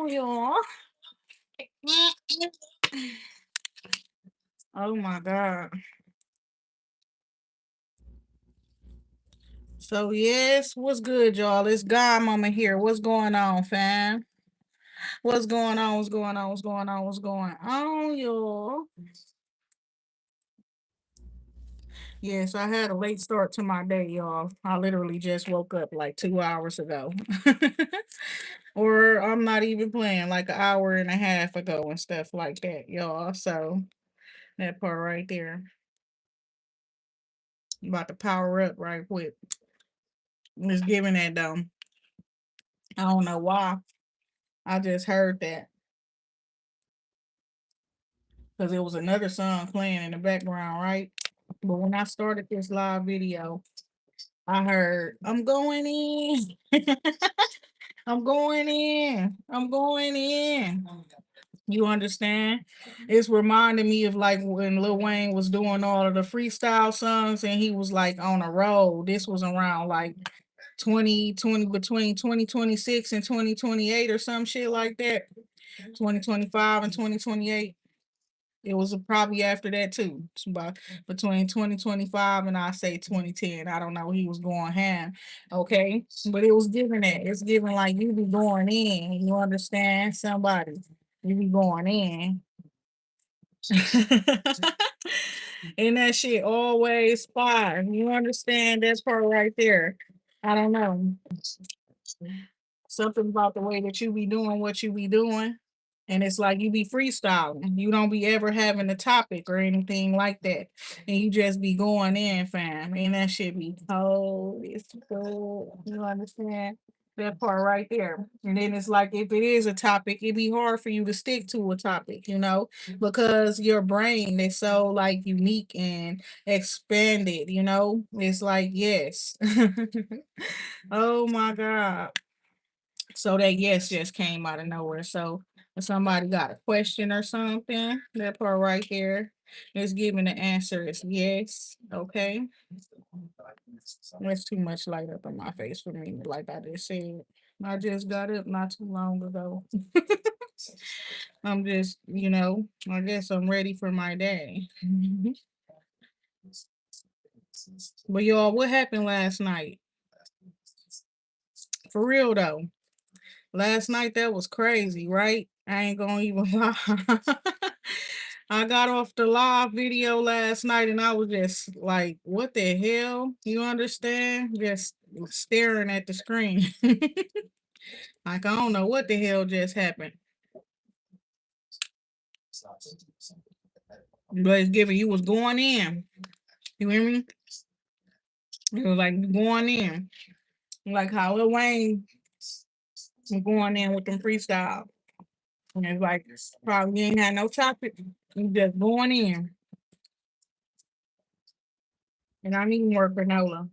Oh, y'all. Oh my God. So yes, what's good, y'all? It's God Mama here. What's going on, fam? What's going on? What's going on? What's going on? What's going on, y'all? Yes, I had a late start to my day, y'all. I literally just woke up like 2 hours ago. Or I'm not even playing like an hour and a half ago and stuff like that, y'all. So that part right there. I'm about to power up right quick. It's giving that though. I don't know why. I just heard that because it was another song playing in the background, right? But when I started this live video, I heard, I'm going in. I'm going in. I'm going in. You understand? It's reminding me of like when Lil Wayne was doing all of the freestyle songs and he was like on a roll. This was around like 2020, between 2026 and 2028 or some shit like that. 2025 and 2028. It was probably after that too. It's about between 2025 and I say 2010. I don't know. He was going ham. Okay. But it was giving that. It's giving like you be going in. You understand? Somebody. You be going in. And that shit always fire. You understand that part right there? I don't know. Something about the way that you be doing what you be doing. And it's like you be freestyling. You don't be ever having a topic or anything like that. And you just be going in, fam. And that shit be cold. It's cold. You understand? That part right there. And then it's like if it is a topic, it'd be hard for you to stick to a topic, because your brain is so like unique and expanded, It's like, yes. Oh my God. So that yes just came out of nowhere. So if somebody got a question or something, that part right there is giving the answer is yes. Okay. That's too much light up in my face for me, like I just said. I just got up not too long ago. I'm just, I guess I'm ready for my day. But y'all, what happened last night? For real though. Last night that was crazy, right? I ain't gonna even lie. I got off the live video last night and I was just like, what the hell? You understand? Just staring at the screen. Like, I don't know what the hell just happened. But it's giving you was going in. You hear me? It was like going in. Like how Lil Wayne was going in with them freestyle. And it's like probably ain't had no topic. You just going in. And I need more granola.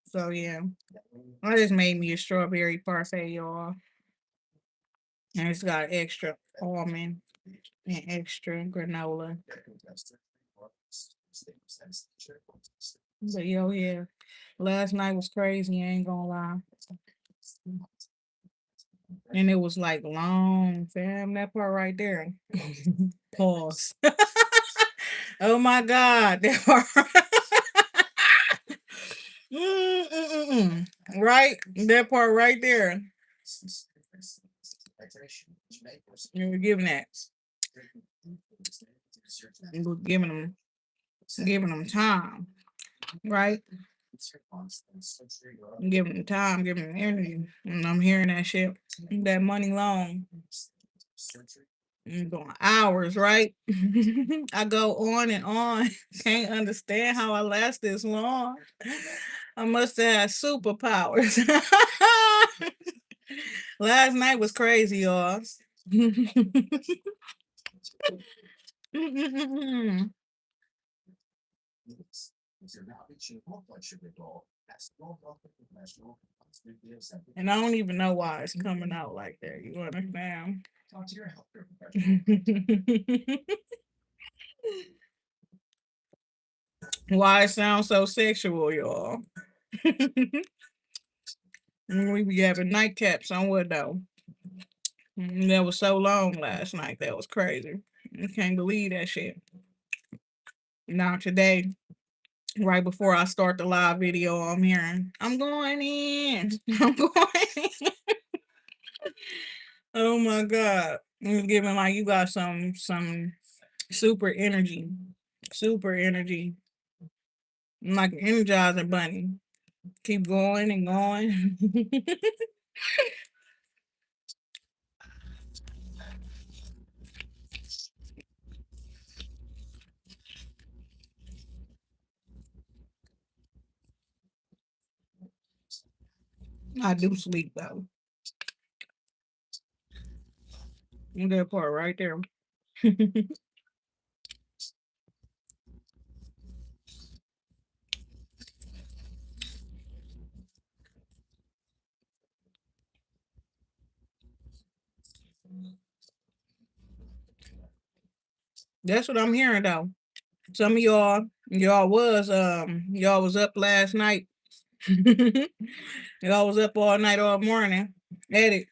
So yeah, I just made me a strawberry parfait, y'all. And it's got extra almond and extra granola. But yo, yeah, last night was crazy. I ain't gonna lie. And it was like long, fam. That part right there. Pause. Oh my God, that part. Right, that part right there. You were giving that. You were giving them time, right? Giving them time, giving them energy. And I'm hearing that shit. That money long. Going hours, right? I go on and on. Can't understand how I last this long. I must have had superpowers. Last night was crazy, y'all. And I don't even know why it's coming out like that. You understand? Why it sounds so sexual, y'all? We be having nightcaps on what though? That was so long last night. That was crazy. I can't believe that shit. Now today, right before I start the live video, I'm hearing, I'm going in. I'm going in. Oh my God. You're giving like you got some super energy. Super energy. I'm like an energizer bunny. Keep going and going. I do sleep though. That part right there. That's what I'm hearing though. Some of y'all was up last night. Y'all was up all night, all morning at it.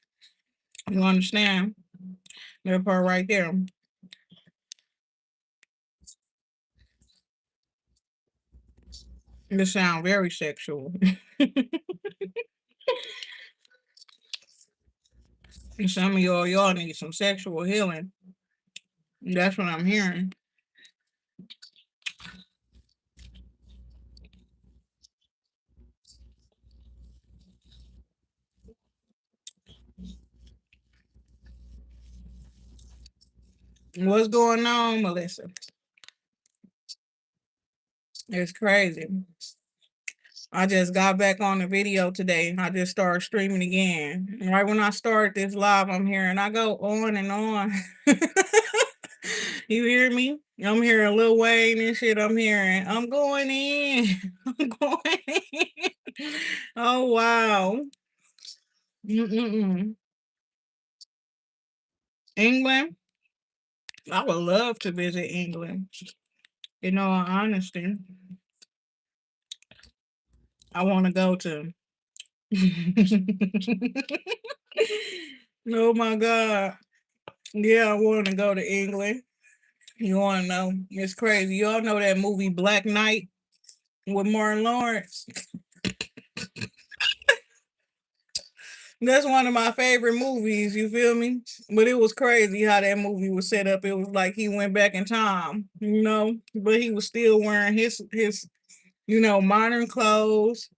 You understand? That part right there. It sound very sexual. And some of y'all need some sexual healing. That's what I'm hearing. What's going on, Melissa? It's crazy. I just got back on the video today. I just started streaming again. And right when I start this live, I'm hearing I go on and on. You hear me? I'm hearing Lil Wayne and shit. I'm hearing I'm going in. I'm going in. Oh wow. Mm-mm-mm. England. I would love to visit England. In all honesty, I want to go to. Oh my god. Yeah, I want to go to England. You want to know? It's crazy. Y'all know that movie Black Knight with Martin Lawrence? That's one of my favorite movies. You feel me? But it was crazy how that movie was set up. It was like he went back in time, but he was still wearing his modern clothes,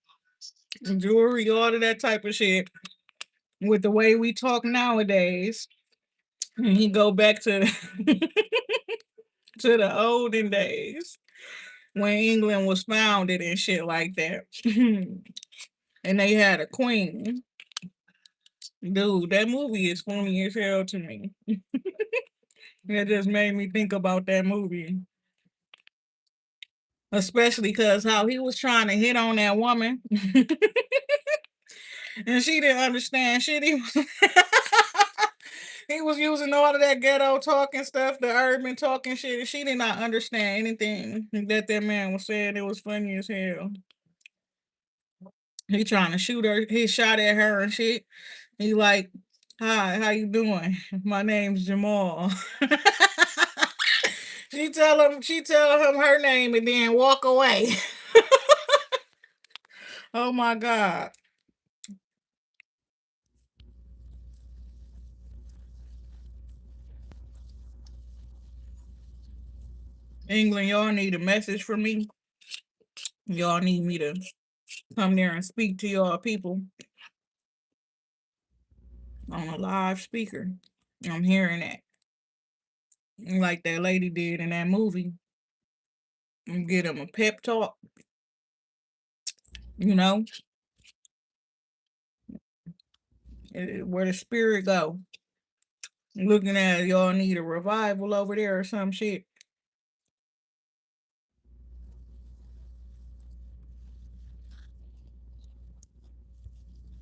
jewelry, all of that type of shit. With the way we talk nowadays, and he go back to to the olden days when England was founded and shit like that. And they had a queen. Dude, that movie is funny as hell to me. It just made me think about that movie. Especially because how he was trying to hit on that woman and she didn't understand shit. He was using all of that ghetto talking stuff, the urban talking shit, and she did not understand anything that man was saying. It was funny as hell. He trying to shoot her. He shot at her and shit. He like, "Hi, how you doing? My name's Jamal." She tell him her name and then walk away. Oh my god. England, y'all need a message from me. Y'all need me to come there and speak to y'all people on a live speaker. I'm hearing that. Like that lady did in that movie. And get them a pep talk, you know, where the spirit go. Looking at y'all need a revival over there or some shit.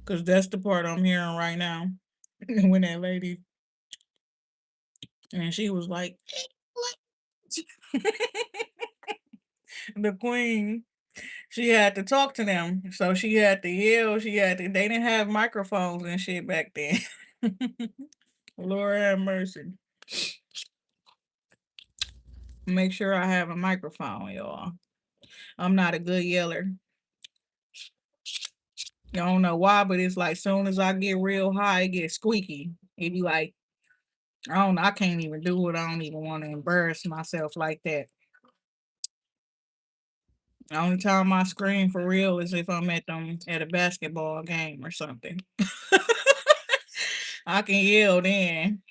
Cause that's the part I'm hearing right now. When that lady and she was like, The queen, she had to talk to them. So she had to yell. They didn't have microphones and shit back then. Lord have mercy. Make sure I have a microphone, y'all. I'm not a good yeller. I don't know why, but it's like soon as I get real high, it gets squeaky. It be like, I don't know, I can't even do it. I don't even want to embarrass myself like that. The only time I scream for real is if I'm at a basketball game or something. I can yell then.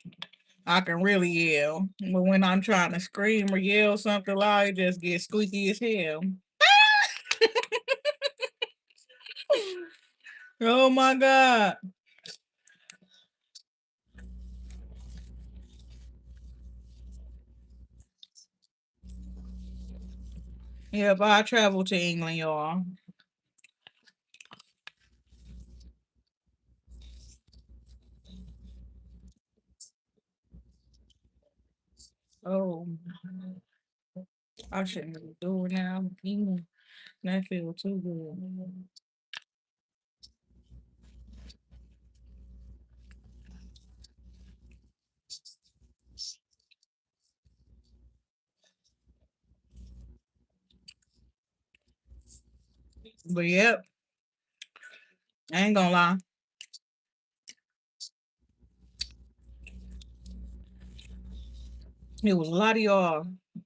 I can really yell. But when I'm trying to scream or yell something loud, it just gets squeaky as hell. Oh my God. Yep, I travel to England, y'all. Oh, I shouldn't be doing that. I'm eating. That feel too good. But yep, I ain't gonna lie. It was a lot of y'all.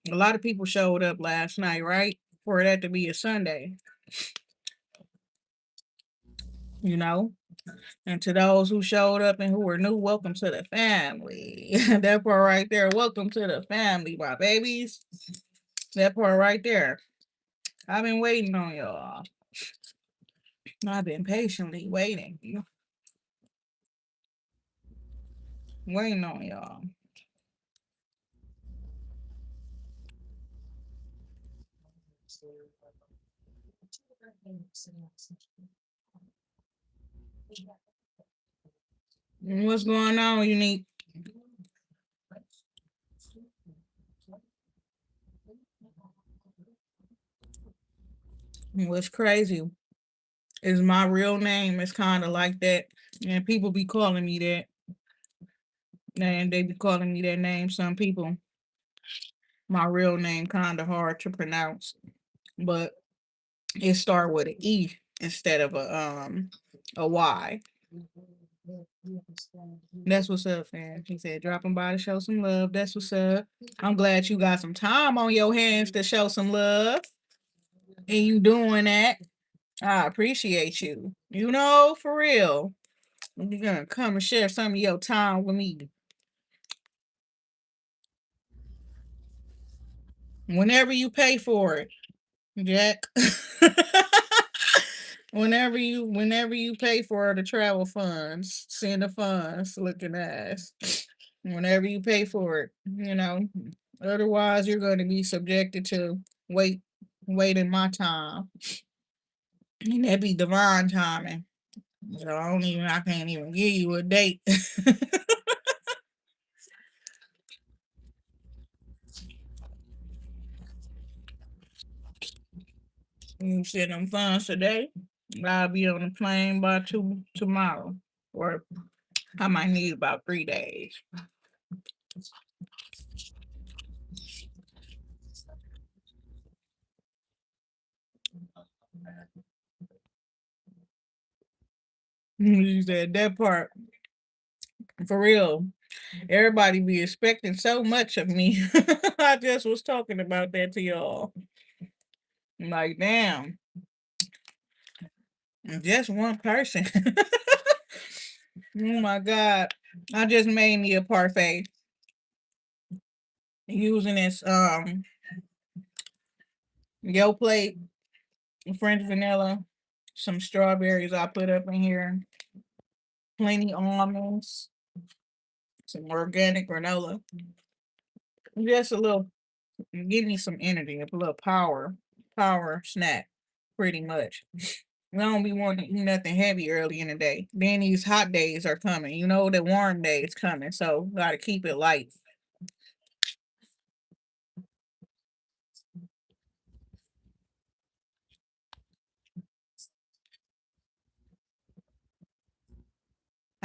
A lot of people showed up last night, right? For that to be a Sunday, you know? And to those who showed up and who were new, welcome to the family. That part right there, welcome to the family, my babies. That part right there. I've been waiting on y'all. I've been patiently waiting on y'all. What's going on, Unique? What's crazy is my real name is kind of like that, and people be calling me that, and they be calling me that name. Some people, my real name kind of hard to pronounce, but it start with an E instead of a Y. That's what's up, fam. He said, dropping by to show some love. That's what's up. I'm glad you got some time on your hands to show some love, and you doing that. I appreciate you. You know, for real. You're gonna come and share some of your time with me whenever you pay for it, Jack. Whenever you pay for the travel funds, send the funds, looking ass. Whenever you pay for it, you know. Otherwise, you're going to be subjected to wait, waiting my time, and that be divine timing. So I can't even give you a date. You send them funds today. I'll be on the plane by tomorrow, or I might need about 3 days. You said that part for real. Everybody be expecting so much of me. I just was talking about that to y'all. Like, damn, I'm just one person. Oh my God. I just made me a parfait using this yo plate, French vanilla, some strawberries I put up in here, plenty almonds, some organic granola. Just a little, give me some energy, a little power snack, pretty much. I don't be wanting to eat nothing heavy early in the day. Then these hot days are coming. You know the warm days coming, so gotta keep it light.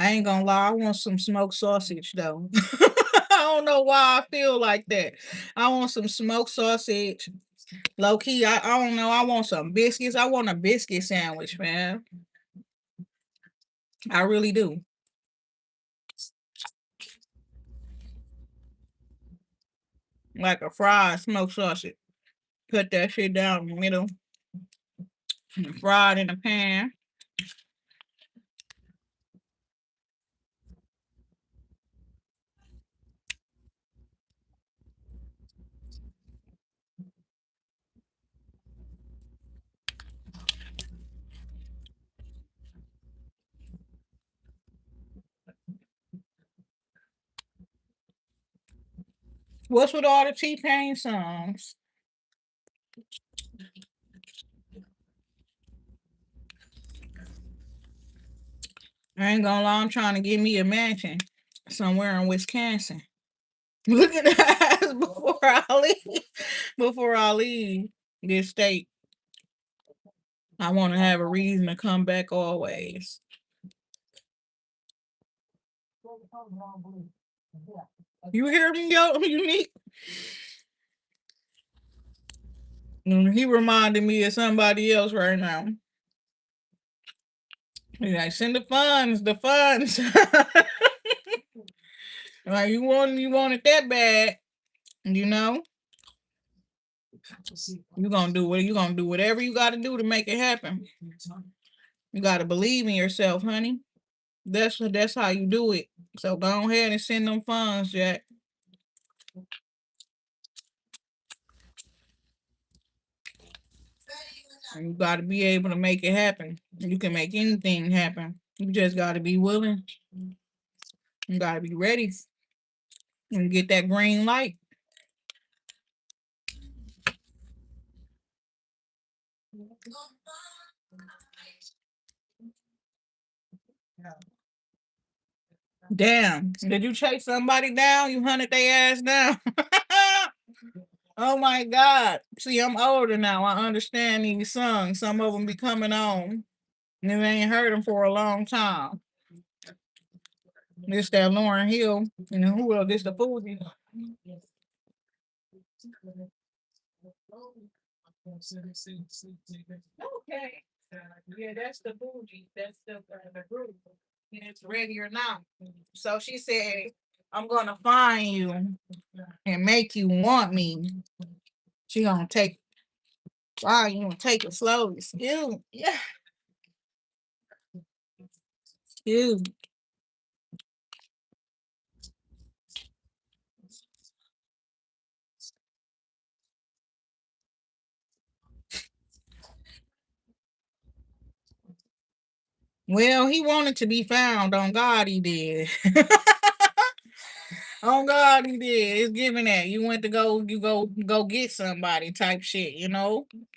I ain't gonna lie, I want some smoked sausage though. I don't know why I feel like that. I want some smoked sausage. Low key, I don't know. I want some biscuits. I want a biscuit sandwich, man. I really do. Like a fried smoked sausage. Cut that shit down in the middle and fry it in a pan. What's with all the T-Pain songs? I ain't gonna lie, I'm trying to get me a mansion somewhere in Wisconsin. Look at that before I leave. Before I leave this state, I want to have a reason to come back always. You hear me, yo? Unique. He reminded me of somebody else right now. He's like, send the funds, the funds. Like you want it that bad, you know? You gonna do whatever you gotta do to make it happen. You gotta believe in yourself, honey. That's how you do it. So go ahead and send them funds, Jack. You gotta be able to make it happen. You can make anything happen. You just gotta be willing. You gotta be ready and get that green light. Damn. Did you chase somebody down? You hunted their ass down. Oh my God. See, I'm older now. I understand these songs. Some of them be coming on. And I ain't heard them for a long time. This that Lauren Hill. And who else? This the Fuji. Okay. Yeah, that's the Fuji. That's the group. And it's ready or not. So she said, I'm gonna find you and make you want me. She gonna take you gonna take it slowly. Excuse, yeah, excuse. Well, he wanted to be found. On God, he did. On God, he did. It's giving that you went to go get somebody type shit.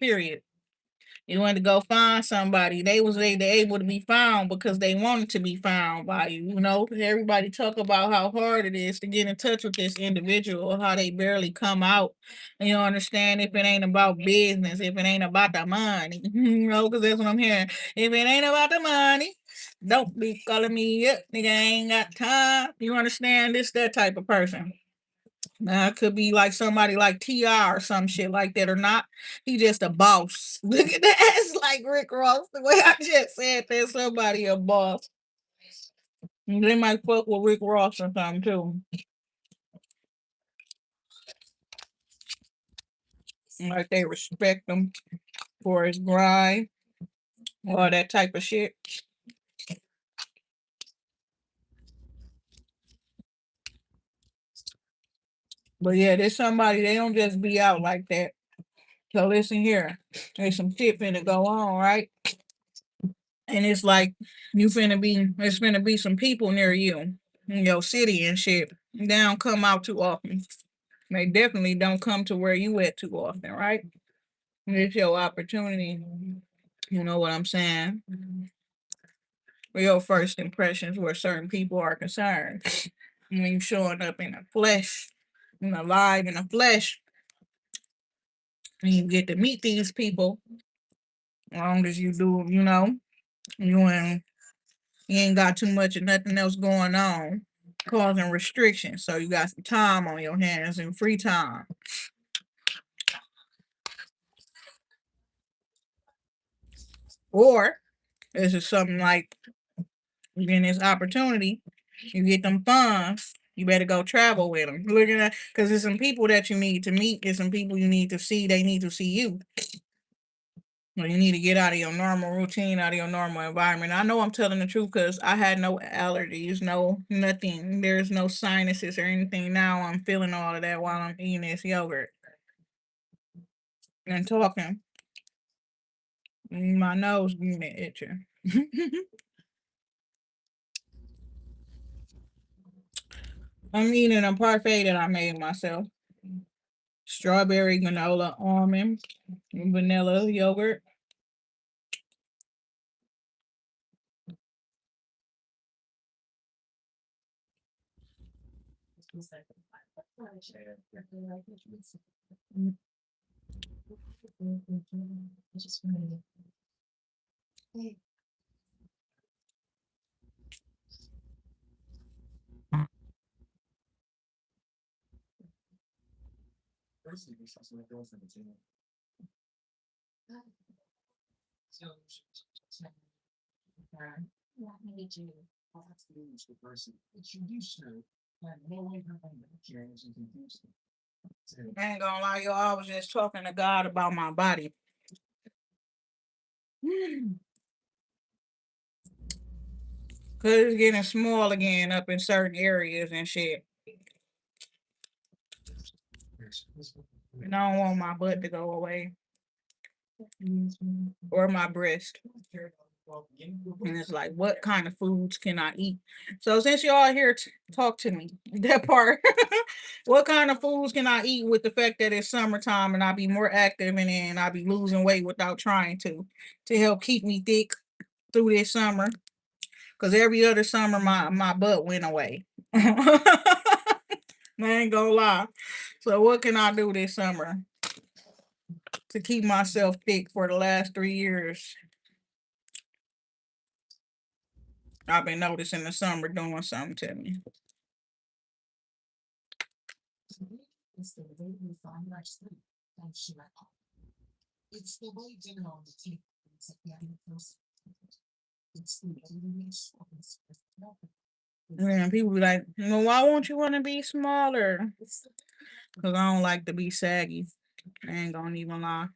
Period. You went to go find somebody. They able to be found because they wanted to be found by you. Everybody talk about how hard it is to get in touch with this individual, how they barely come out. You understand if it ain't about business, if it ain't about the money, because that's what I'm hearing. If it ain't about the money, don't be calling me up, nigga. I ain't got time. You understand this that type of person. Now it could be like somebody like Ti or some shit like that or not. He just a boss. Look at that. It's like Rick Ross. The way I just said that somebody a boss. They might fuck with Rick Ross or something too. Like they respect him for his grind or that type of shit. But yeah, there's somebody they don't just be out like that. So listen here. There's some shit finna go on, right? And it's like it's finna be some people near you in your city and shit. They don't come out too often. They definitely don't come to where you at too often, right? It's your opportunity. You know what I'm saying? For your first impressions where certain people are concerned. When you showing up in the flesh, alive in the flesh, and you get to meet these people, as long as you do, you and You ain't got too much of nothing else going on, causing restrictions. So you got some time on your hands and free time. Or this is something like you get this opportunity, you get them funds, you better go travel with them. Look at that, because there's some people that you need to meet. There's some people you need to see. They need to see you. Well, you need to get out of your normal routine, out of your normal environment. I know I'm telling the truth because I had no allergies, no nothing. There's no sinuses or anything. Now I'm feeling all of that while I'm eating this yogurt and talking. My nose getting itching. I'm eating a parfait that I made myself. Strawberry, granola, almond, and vanilla yogurt. I ain't gonna lie, y'all. I was just talking to God about my body. Cause it's getting small again up in certain areas and shit. And I don't want my butt to go away or my breast. And it's like, what kind of foods can I eat? So since y'all here to talk to me, that part, what kind of foods can I eat with the fact that it's summertime and I'll be more active and then I'll be losing weight without trying to help keep me thick through this summer? Because every other summer my butt went away. I ain't gonna lie. So what can I do this summer to keep myself thick for the last 3 years? I've been noticing the summer doing something to me. And people be like, well, why won't you want to be smaller? Because I don't like to be saggy. I ain't gonna even lie.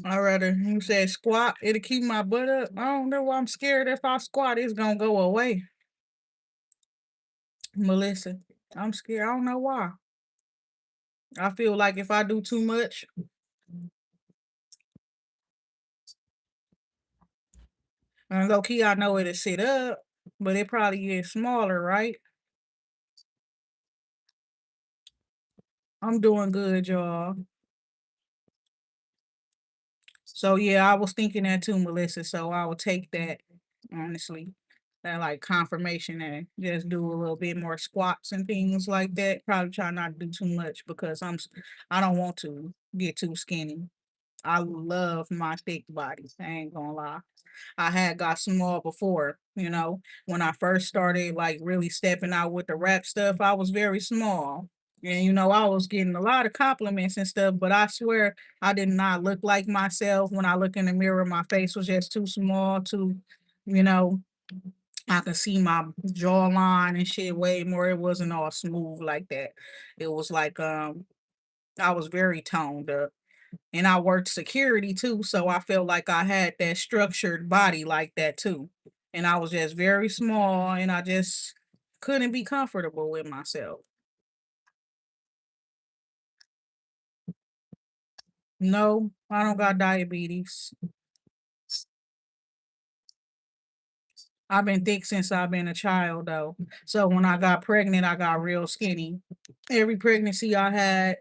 I rather you said squat, it'll keep my butt up. I don't know why I'm scared if I squat, it's gonna go away. Melissa, I'm scared. I don't know why. I feel like if I do too much, and low key, I know it'll sit up, but it probably gets smaller, right? I'm doing good, y'all. So yeah, I was thinking that too, Melissa. So I will take that honestly. That like confirmation and just do a little bit more squats and things like that. Probably try not to do too much because I don't want to get too skinny. I love my thick body. I ain't gonna lie. I had got small before, when I first started like really stepping out with the rap stuff, I was very small. And I was getting a lot of compliments and stuff, but I swear I did not look like myself. When I look in the mirror, my face was just too small, you know, I could see my jawline and shit way more. It wasn't all smooth like that. It was like I was very toned up. And I worked security too, so I felt like I had that structured body like that too. And I was just very small and I just couldn't be comfortable with myself. No, I don't got diabetes. I've been thick since I've been a child though. So when I got pregnant, I got real skinny. Every pregnancy I had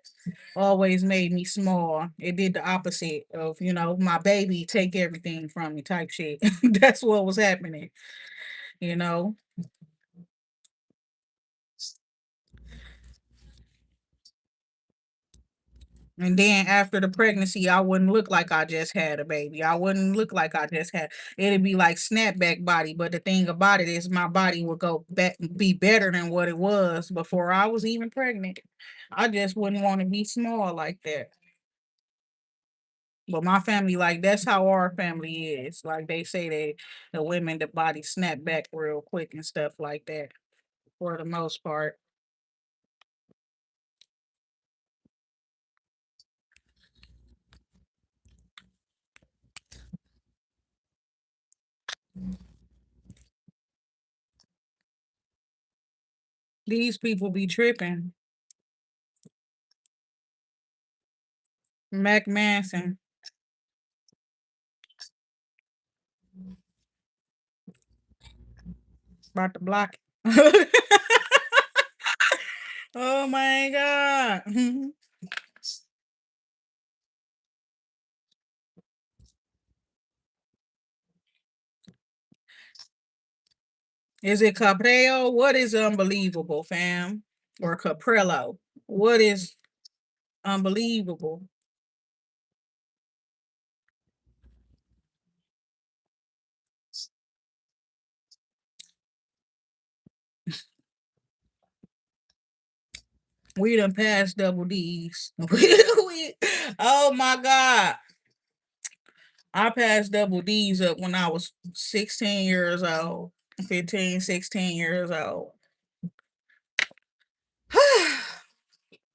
always made me small. It did the opposite of, my baby take everything from me type shit. That's what was happening, you know. And then after the pregnancy, I wouldn't look like I just had a baby. I wouldn't look like I just had. It'd be like snapback body. But the thing about it is, my body would go back, be better than what it was before I was even pregnant. I just wouldn't want to be small like that. But my family, like that's how our family is. Like they say, the women, the body snap back real quick and stuff like that. For the most part, these people be tripping. Mac Manson about to block it. Oh my god. Is it Capreo? What is unbelievable, fam? Or Caprello? What is unbelievable? We done passed double D's. Oh my God. I passed double D's up when I was 16 years old, 15, 16 years old.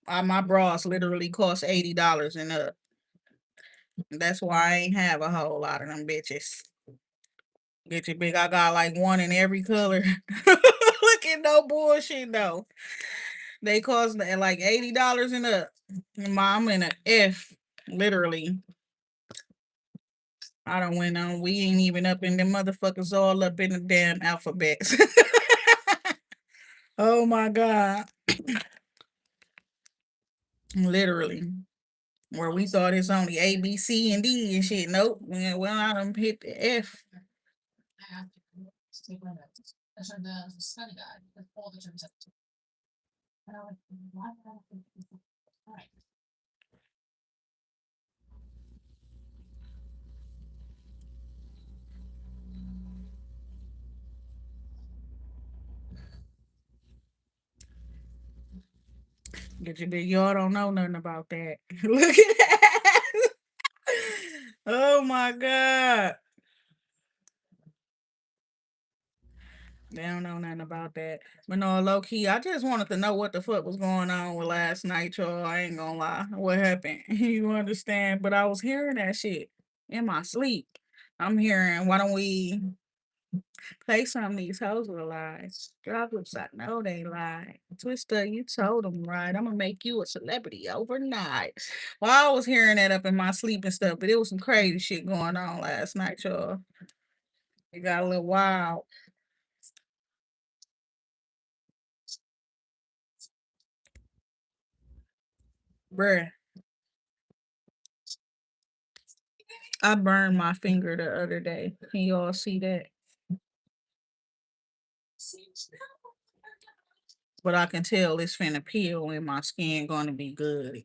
My bras literally cost $80 and up. That's why I ain't have a whole lot of them bitches. Get your big. I got like one in every color. Look at no bullshit though. They cost like $80 and up. I'm in a F, literally. I don't went on. We ain't even up in the motherfuckers all up in the damn alphabets. Oh my god. Literally. Where we thought it's only A, B, C, and D and shit. Nope. Man, well, I done hit the F. Get your big. Y'all don't know nothing about that. Look at that. Oh my god. They don't know nothing about that. But no, low key, I just wanted to know what the fuck was going on with last night, y'all. I ain't gonna lie. What happened? You understand? But I was hearing that shit in my sleep. I'm hearing, why don't we play some of these hoes with lies? Droplets, I know they lie. Twister, you told them right. I'm gonna make you a celebrity overnight. Well, I was hearing that up in my sleep and stuff, but it was some crazy shit going on last night, y'all. It got a little wild. Bruh, I burned my finger the other day. Can y'all see that? But I can tell it's finna peel and my skin gonna be good.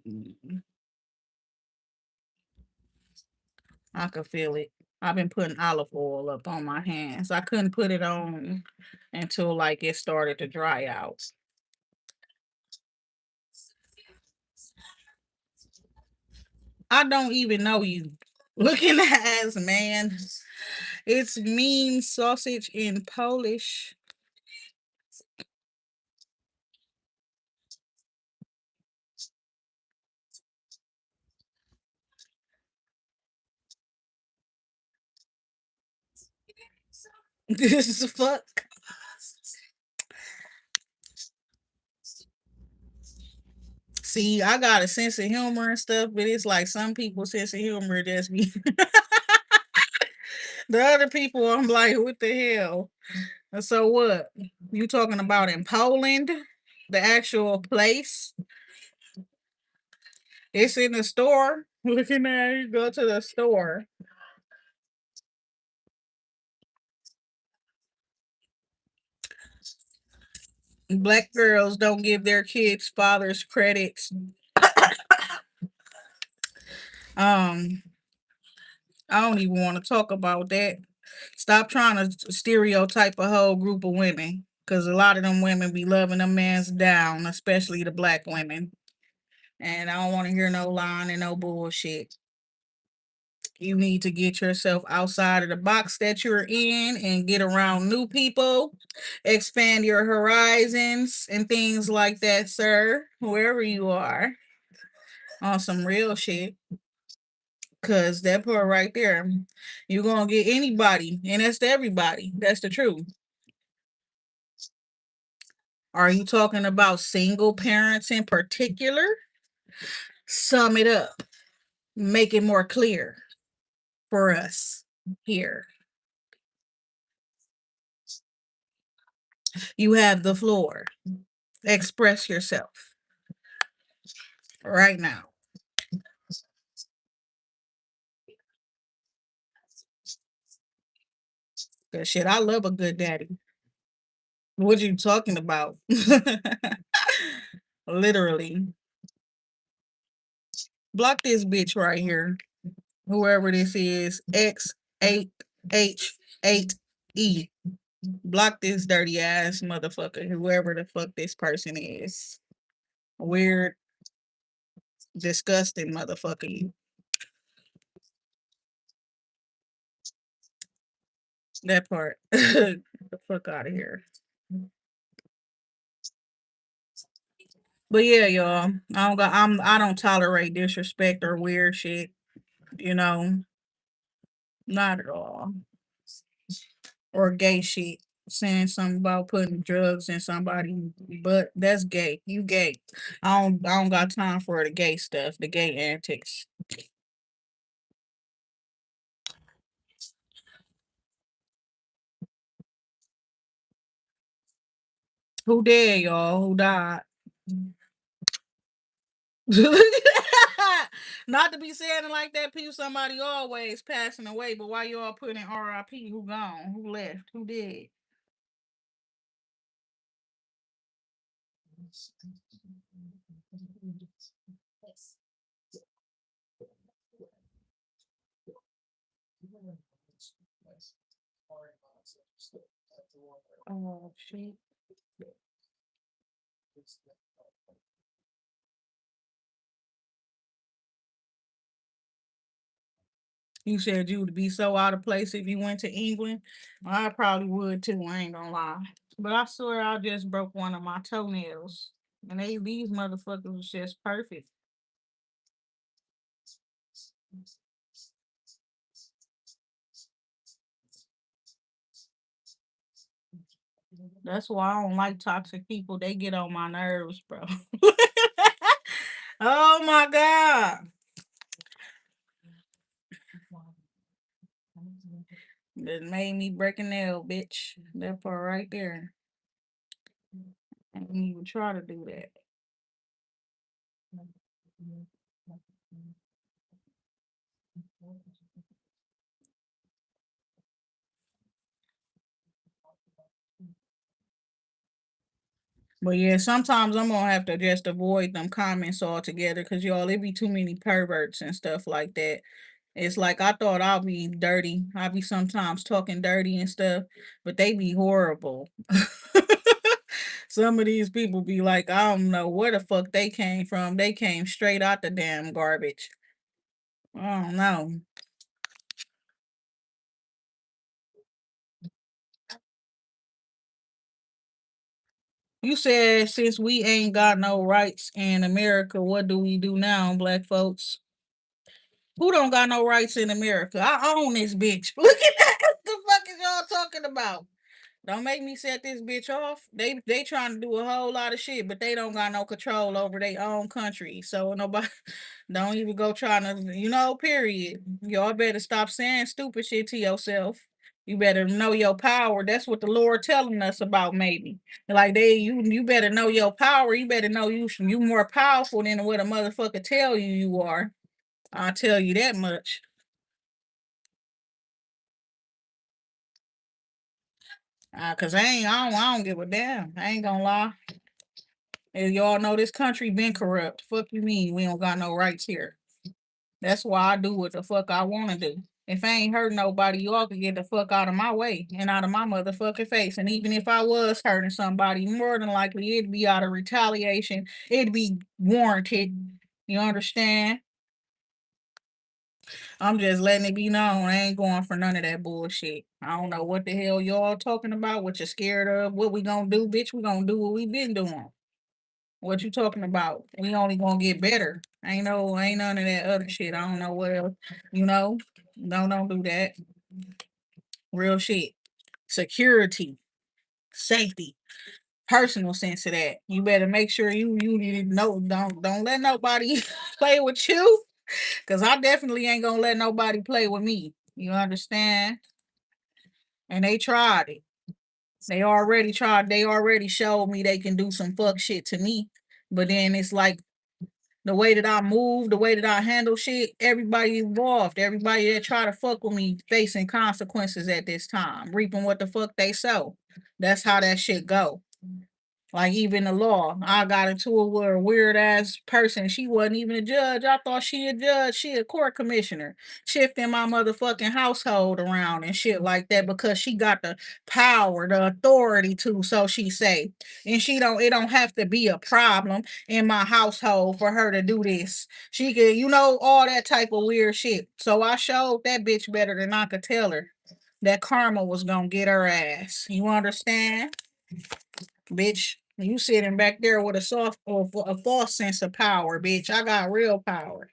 I can feel it. I've been putting olive oil up on my hands. I couldn't put it on until like it started to dry out. I don't even know you. Looking as man. It's mean sausage in Polish. This is fuck. See, I got a sense of humor and stuff, but it's like some people's sense of humor just be the other people. I'm like, what the hell? So what? You talking about in Poland, the actual place? It's in the store. Looking at you go to the store. Black girls don't give their kids fathers credits Um, I don't even want to talk about that. Stop trying to stereotype a whole group of women. Cause a lot of them women be loving them mans down, especially the black women. And I don't want to hear no lying and no bullshit. You need to get yourself outside of the box that you're in and get around new people, expand your horizons and things like that, sir, wherever you are, on some real shit. Cause that part right there, you're gonna get anybody, and that's to everybody. That's the truth. Are you talking about single parents in particular? Sum it up, make it more clear for us here. You have the floor. Express yourself right now. Cause shit, I love a good daddy. What you talking about? Literally. Block this bitch right here. Whoever this is. X8H8E. Block this dirty ass motherfucker, whoever the fuck this person is. Weird, disgusting motherfucker. That part. Get the fuck out of here. But yeah, y'all. I don't tolerate disrespect or weird shit, you know. Not at all. Or gay shit. Saying something about putting drugs in somebody, but that's gay. You gay. I don't got time for the gay stuff, the gay antics. Who dead, y'all? Who died? Not to be saying it like that, people somebody always passing away, but why y'all putting RIP? Who gone? Who left? Who did? Oh shit. You said you would be so out of place if you went to England. I probably would too, I ain't gonna lie. But I swear I just broke one of my toenails. And these motherfuckers was just perfect. That's why I don't like toxic people. They get on my nerves, bro. Oh my god. That made me break a nail, bitch. That part right there. I didn't even try to do that. But yeah, sometimes I'm gonna have to just avoid them comments altogether because y'all, it be too many perverts and stuff like that. It's like I thought I'll be dirty. I'll be sometimes talking dirty and stuff, but they be horrible. Some of these people be like, I don't know where the fuck they came from. They came straight out the damn garbage. I don't know. You said since we ain't got no rights in America, what do we do now, black folks? Who don't got no rights in America? I own this bitch. Look at that. What the fuck is y'all talking about? Don't make me set this bitch off. They trying to do a whole lot of shit, but they don't got no control over their own country. So nobody don't even go trying to, period. Y'all better stop saying stupid shit to yourself. You better know your power. That's what the Lord telling us about, maybe. Like you better know your power. You better know you more powerful than what a motherfucker tell you you are. I'll tell you that much. Cause I don't give a damn. I ain't gonna lie. As y'all know, this country been corrupt. Fuck you mean we don't got no rights here. That's why I do what the fuck I want to do. If I ain't hurt nobody, y'all can get the fuck out of my way and out of my motherfucking face. And even if I was hurting somebody, more than likely it'd be out of retaliation. It'd be warranted. You understand? I'm just letting it be known. I ain't going for none of that bullshit. I don't know what the hell y'all talking about, what you're scared of, what we gonna do, bitch. We gonna do what we been doing. What you talking about? We only gonna get better. Ain't none of that other shit. I don't know what else. You know, don't do that. Real shit. Security, safety, personal sense of that. You better make sure you know don't let nobody play with you. Cause I definitely ain't gonna let nobody play with me. You understand? And they tried it. They already showed me they can do some fuck shit to me. But then it's like the way that I move, the way that I handle shit, everybody involved, everybody that try to fuck with me facing consequences at this time, reaping what the fuck they sow. That's how that shit go. Like even the law, I got into it with a weird ass person. She wasn't even a judge. I thought she a judge. She a court commissioner, shifting my motherfucking household around and shit like that because she got the power, the authority to. So she say, and she don't. It don't have to be a problem in my household for her to do this. She could, all that type of weird shit. So I showed that bitch better than I could tell her that karma was gonna get her ass. You understand? Bitch. You sitting back there with a soft or a false sense of power, bitch. I got real power.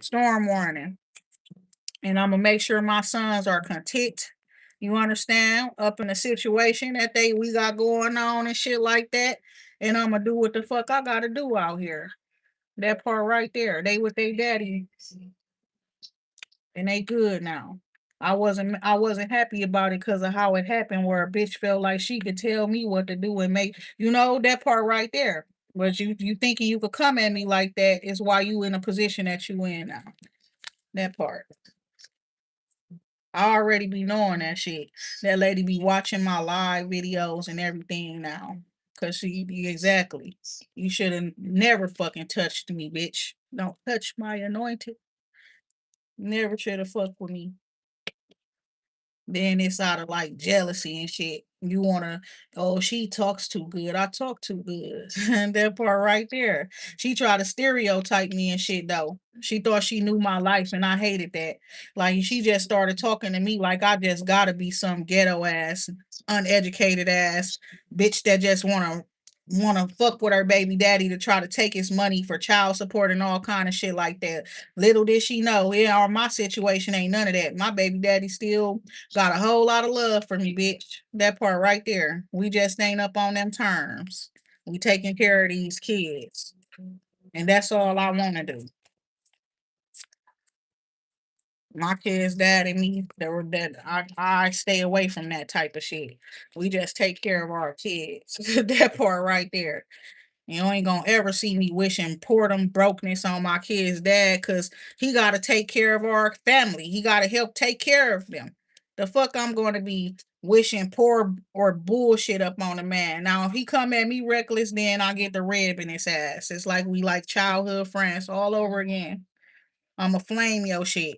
Storm warning. And I'm gonna make sure my sons are content. You understand? Up in the situation that we got going on and shit like that. And I'm gonna do what the fuck I gotta do out here. That part right there. They with their daddy and they good now. I wasn't happy about it because of how it happened where a bitch felt like she could tell me what to do and make that part right there. But you thinking you could come at me like that is why you in a position that you in now. That part. I already be knowing that shit. That lady be watching my live videos and everything now. Cause she be exactly. You should have never fucking touched me, bitch. Don't touch my anointed. Never should have fucked with me. Then it's out of like jealousy and shit. You wanna, oh, she talks too good. I talk too good. And that part right there. She tried to stereotype me and shit though. She thought she knew my life and I hated that. Like she just started talking to me like I just gotta be some ghetto ass, uneducated ass bitch that just wanna fuck with her baby daddy to try to take his money for child support and all kind of shit like that. Little did she know, yeah, my situation ain't none of that. My baby daddy still got a whole lot of love for me, bitch. That part right there. We just ain't up on them terms. We taking care of these kids. And that's all I want to do. My kids, dad, and me, I stay away from that type of shit. We just take care of our kids. That part right there. You ain't gonna ever see me wishing boredom brokenness on my kid's dad because he gotta take care of our family. He gotta help take care of them. The fuck I'm gonna be wishing poor or bullshit up on a man. Now if he come at me reckless, then I get the rib in his ass. It's like we like childhood friends all over again. I'ma flame your shit.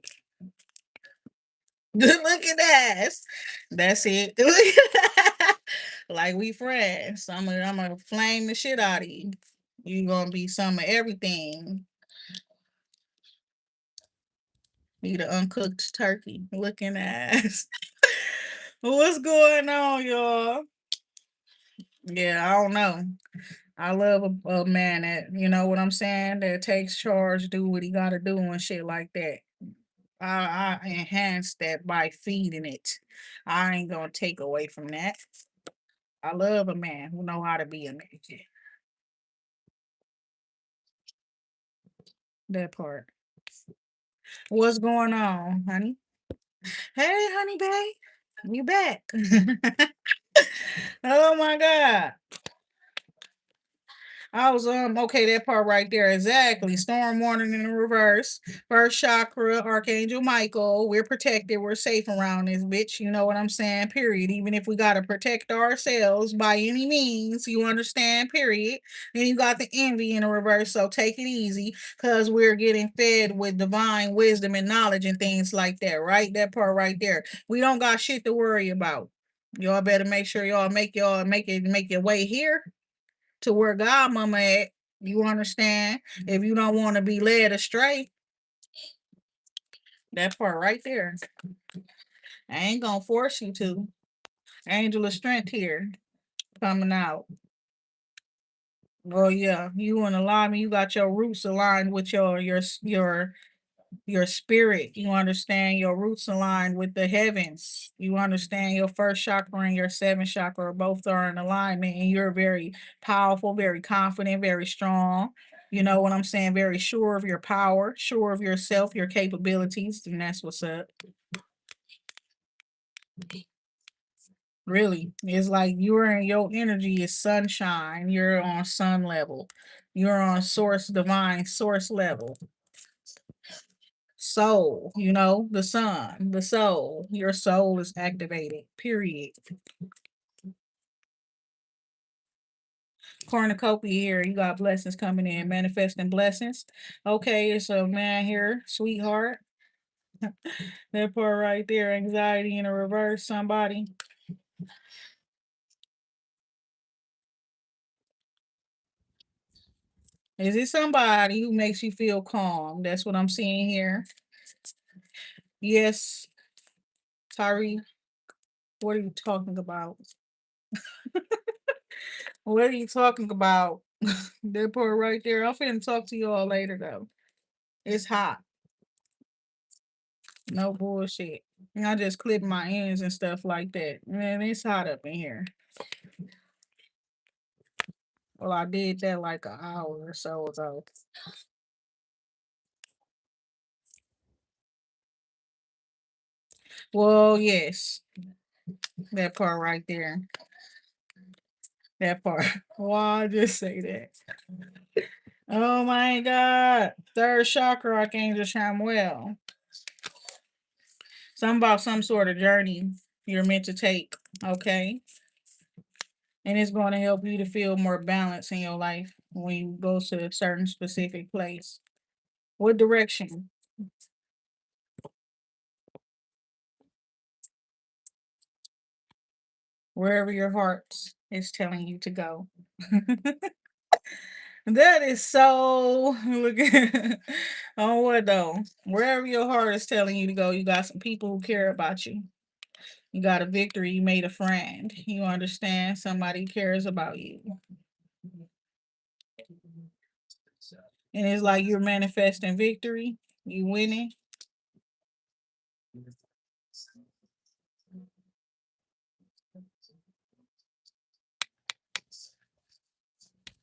Good looking ass. That's it. Like we friends. I'm gonna flame the shit out of you. You gonna be some of everything. Be the uncooked turkey looking ass. What's going on, y'all? Yeah, I don't know. I love a man that, you know what I'm saying, that takes charge, do what he gotta do and shit like that. I enhance that by feeding it. I ain't gonna take away from that. I love a man who know how to be a man. That part. What's going on, honey? Hey, honey, babe. You back. Oh my God. I was okay, that part right there. Exactly. Storm warning in the reverse. First chakra, Archangel Michael. We're protected. We're safe around this bitch. You know what I'm saying? Period. Even if we gotta protect ourselves by any means, you understand, period. Then you got the envy in the reverse. So take it easy, because we're getting fed with divine wisdom and knowledge and things like that, right? That part right there. We don't got shit to worry about. Y'all better make sure y'all make your way here to where God mama at. You understand? If you don't want to be led astray, that part right there. I ain't gonna force you to. Angel of strength here coming out. Oh yeah, you in alignment. You got your roots aligned with your spirit. You understand your roots aligned with the heavens. You understand your first chakra and your seventh chakra both are in alignment, and you're very powerful, very confident, very strong. You know what I'm saying? Very sure of your power, sure of yourself, your capabilities, and that's what's up. Really, it's like you're in your energy is sunshine. You're on sun level. You're on source divine source level. Soul, the sun, the soul. Your soul is activated. Period. Cornucopia here. You got blessings coming in, manifesting blessings. Okay, it's a man here, sweetheart. That part right there, anxiety in a reverse. Somebody. Is it somebody who makes you feel calm? That's what I'm seeing here. Yes, Tyree. What are you talking about? What are you talking about? That part right there. I'm finna talk to you all later though. It's hot. No bullshit. And I just clip my ends and stuff like that. Man, it's hot up in here. Well, I did that like an hour or so ago. Well, yes, that part right there. That part. Why I just say that? Oh my God. Third chakra, Archangel Samuel. Something about some sort of journey you're meant to take. Okay. And it's going to help you to feel more balance in your life when you go to a certain specific place. What direction? Wherever your heart is telling you to go. That is so look at on what though? Wherever your heart is telling you to go, you got some people who care about you. You got a victory, you made a friend. You understand somebody cares about you. And it's like you're manifesting victory, you winning.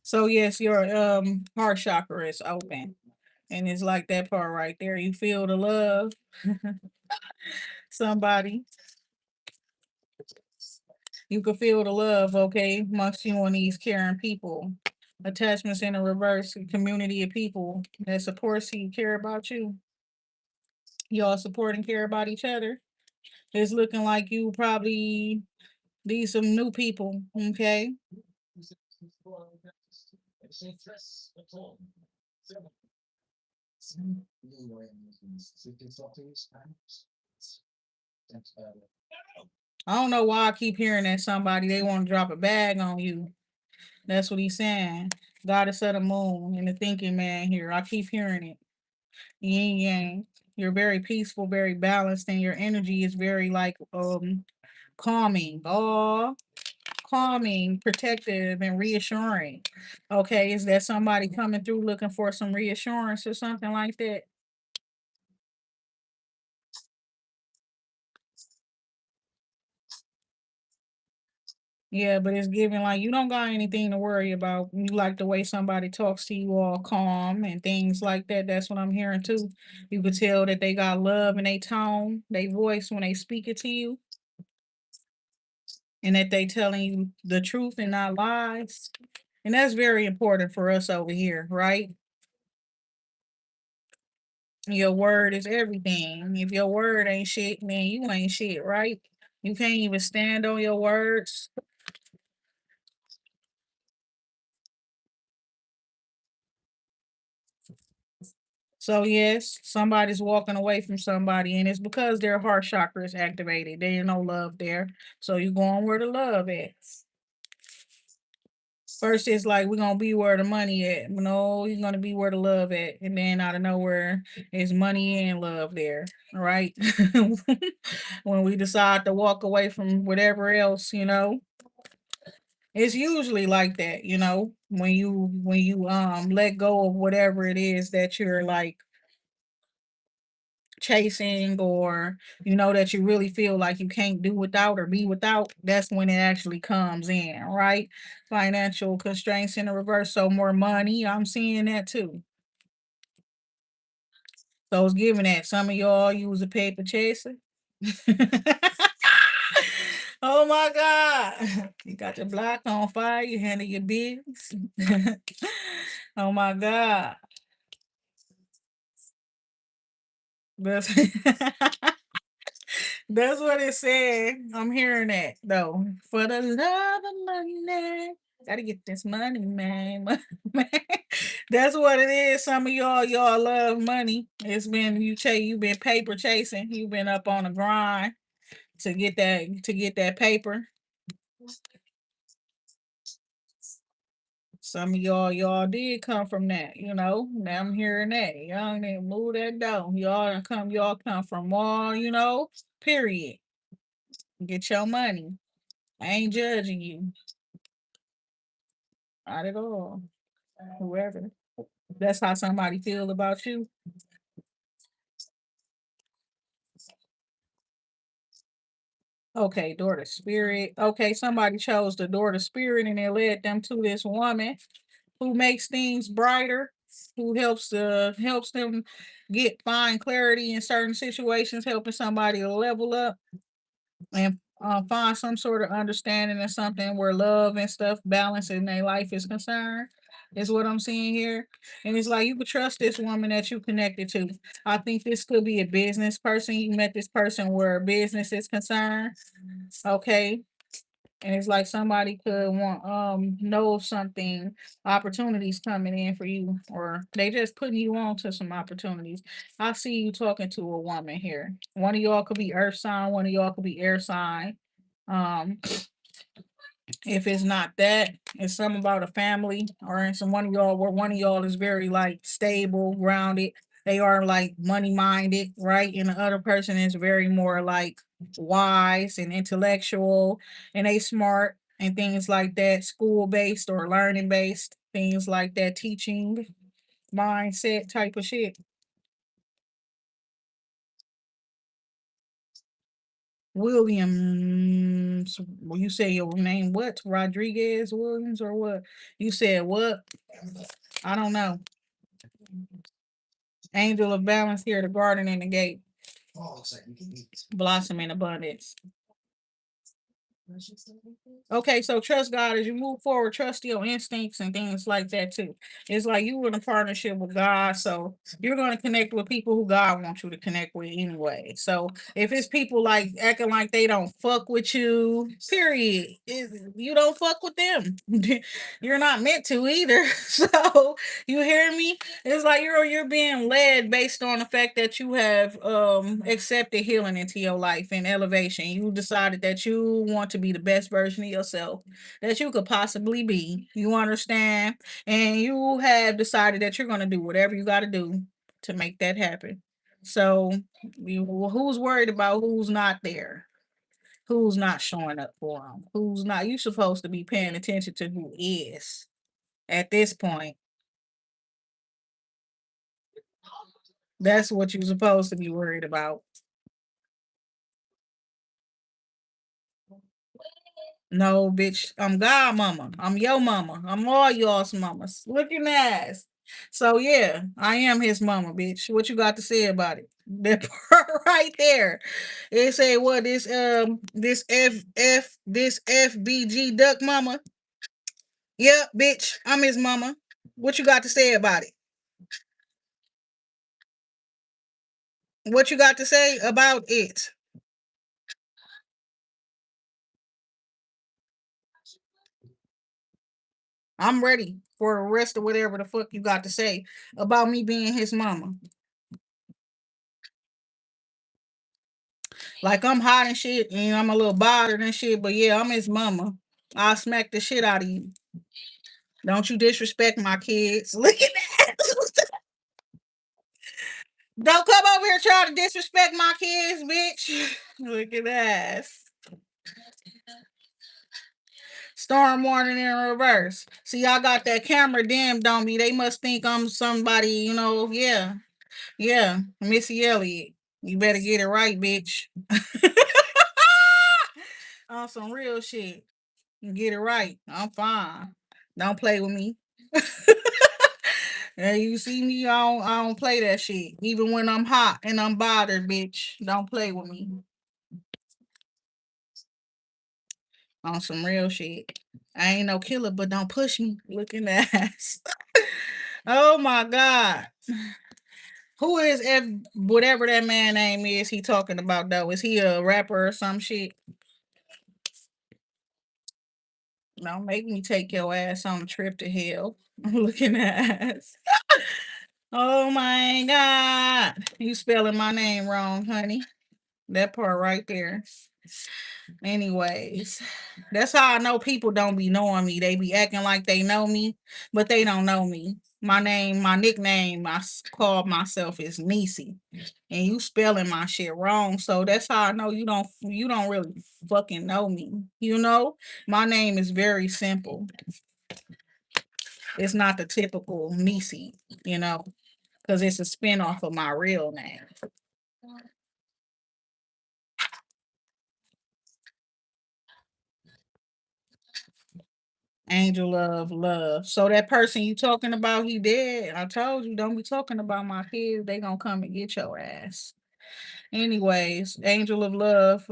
So yes, your heart chakra is open. And it's like that part right there. You feel the love. Somebody. You can feel the love, okay, amongst you and these caring people. Attachments in a reverse, a community of people that supports you, care about you. Y'all support and care about each other. It's looking like you probably need some new people, okay? I don't know why I keep hearing that somebody they want to drop a bag on you. That's what he's saying. Goddess of the moon and the thinking man here. I keep hearing it. Yin yang. You're very peaceful, very balanced, and your energy is very like calming. Oh, calming, protective, and reassuring. Okay, is that somebody coming through looking for some reassurance or something like that? Yeah, but it's giving like you don't got anything to worry about. You like the way somebody talks to you all calm and things like that. That's what I'm hearing too. You could tell that they got love in their tone, they voice when they speak it to you, and that they telling you the truth and not lies. And that's very important for us over here, right? Your word is everything. If your word ain't shit, then you ain't shit, right? You can't even stand on your words. So yes, somebody's walking away from somebody, and it's because their heart chakra is activated. There ain't no love there. So you going where the love at. First, it's like we're gonna be where the money at. No, you're gonna be where the love at, and then out of nowhere, it's money and love there, right? When we decide to walk away from whatever else, it's usually like that. When you let go of whatever it is that you're like chasing, or that you really feel like you can't do without or be without, that's when it actually comes in, right? Financial constraints in the reverse, so more money, I'm seeing that too. So I was giving that some of y'all, you was a paper chaser. Oh my god, you got your block on fire, you handle your business. Oh my god. That's That's what it said. I'm hearing that though. For the love of money. Gotta get this money, man. Man. That's what it is. Some of y'all love money. It's been you've been paper chasing. You've been up on the grind to get that paper. Some of y'all did come from that. Now I'm hearing that. Y'all need to move that down. Y'all come from period. Get your money. I ain't judging you. Not at all. Whoever. That's how somebody feel about you. Okay, daughter spirit. Okay, somebody chose the daughter spirit and it led them to this woman who makes things brighter, who helps them find clarity in certain situations, helping somebody to level up and find some sort of understanding or something where love and stuff balance in their life is concerned. Is what I'm seeing here. And it's like you could trust this woman that you connected to. I think this could be a business person. You met this person where business is concerned. Okay. And it's like somebody could know something, opportunities coming in for you, or they just putting you on to some opportunities. I see you talking to a woman here. One of y'all could be earth sign, one of y'all could be air sign. Um, if it's not that, it's something about a family, or in some one of y'all where one of y'all is very like stable, grounded. They are like money minded, right? And the other person is very more like wise and intellectual, and they smart and things like that, school based or learning based, things like that, teaching mindset type of shit. Williams, well, you say your name what? Rodriguez Williams or what? You said what? I don't know. Angel of balance here, the garden and the gate. Blossom in abundance. Okay, so trust God as you move forward, trust your instincts and things like that too. It's like you in a partnership with God, so you're going to connect with people who God wants you to connect with anyway. So if it's people like acting like they don't fuck with you, period, you don't fuck with them. You're not meant to either. So you hear me? It's like you're being led based on the fact that you have accepted healing into your life and elevation. You decided that you want to be the best version of yourself that you could possibly be. You understand? And you have decided that you're going to do whatever you got to do to make that happen. So, who's worried about who's not there? Who's not showing up for them? Who's not? You supposed to be paying attention to who is at this point. That's what you're supposed to be worried about. No, bitch, I'm God mama. I'm your mama. I'm all y'all's mamas. Looking ass. So yeah, I am his mama, bitch. What you got to say about it? That part right there. It say what this FBG duck mama. Yeah, bitch, I'm his mama. What you got to say about it? What you got to say about it? I'm ready for the rest of whatever the fuck you got to say about me being his mama. Like I'm hot and shit, and I'm a little bothered and shit, but yeah, I'm his mama. I'll smack the shit out of you. Don't you disrespect my kids. Look at that. Don't come over here trying to disrespect my kids, bitch. Look at that. Storm warning in reverse. See, y'all got that camera dimmed on me. They must think I'm somebody, Yeah, yeah. Missy Elliott. You better get it right, bitch. On some real shit. Get it right. I'm fine. Don't play with me. And you see me, I don't play that shit. Even when I'm hot and I'm bothered, bitch. Don't play with me. On some real shit. I ain't no killer, but don't push me. Looking ass. Oh my god. Who is whatever that man name is he talking about though? Is he a rapper or some shit? Don't make me take your ass on a trip to hell. Looking ass. Oh my god. You spelling my name wrong, honey. That part right there. Anyways, that's how I know people don't be knowing me. They be acting like they know me, but they don't know me. My nickname, call myself is Niecy, and you spelling my shit wrong. So that's how I know you don't really fucking know me. My name is very simple. It's not the typical Niecy, you know, because it's a spinoff of my real name. Angel of love. So that person you talking about, he dead. I told you, don't be talking about my kids. They gonna come and get your ass. Anyways, angel of love.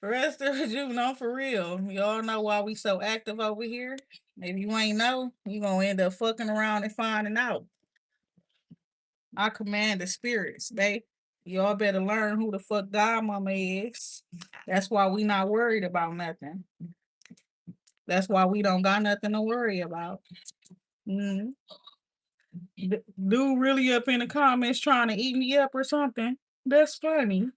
Rest of you know for real. Y'all know why we so active over here. If you ain't know, you gonna end up fucking around and finding out. I command the spirits, babe. Y'all better learn who the fuck Godmama is. That's why we not worried about nothing. That's why we don't got nothing to worry about. Mm. Dude really up in the comments trying to eat me up or something. That's funny.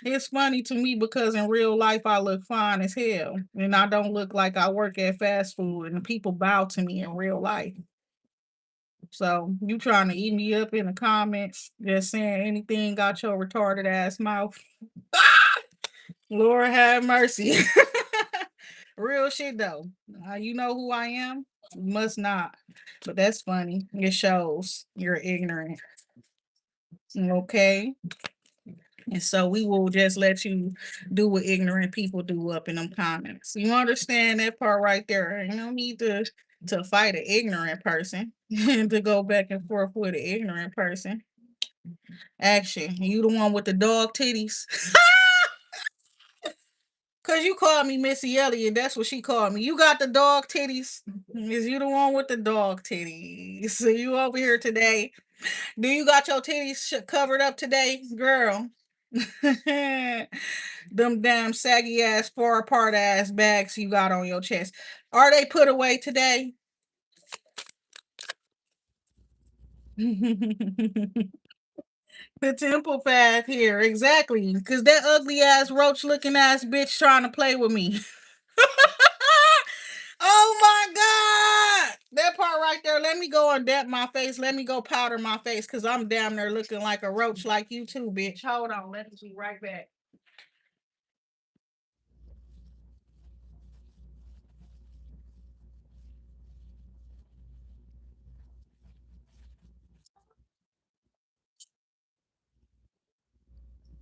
It's funny to me because in real life I look fine as hell. And I don't look like I work at fast food and people bow to me in real life. So you trying to eat me up in the comments, just saying anything got your retarded ass mouth. Lord have mercy. Real shit though. You know who I am? Must not. But that's funny. It shows you're ignorant. Okay. And so we will just let you do what ignorant people do up in them comments. You understand that part right there? You don't need to fight an ignorant person and to go back and forth with an ignorant person. Action. You the one with the dog titties. Cause you called me Missy Elliott. That's what she called me. You got the dog titties. Is you the one with the dog titties? So you over here today. Do you got your titties covered up today, girl? Them damn saggy ass, far apart ass bags you got on your chest. Are they put away today? The temple path here, exactly. Cause that ugly ass roach looking ass bitch trying to play with me. Oh my god! That part right there. Let me go and dap my face. Let me go powder my face because I'm damn near looking like a roach like you too, bitch. Hold on. Let me be right back.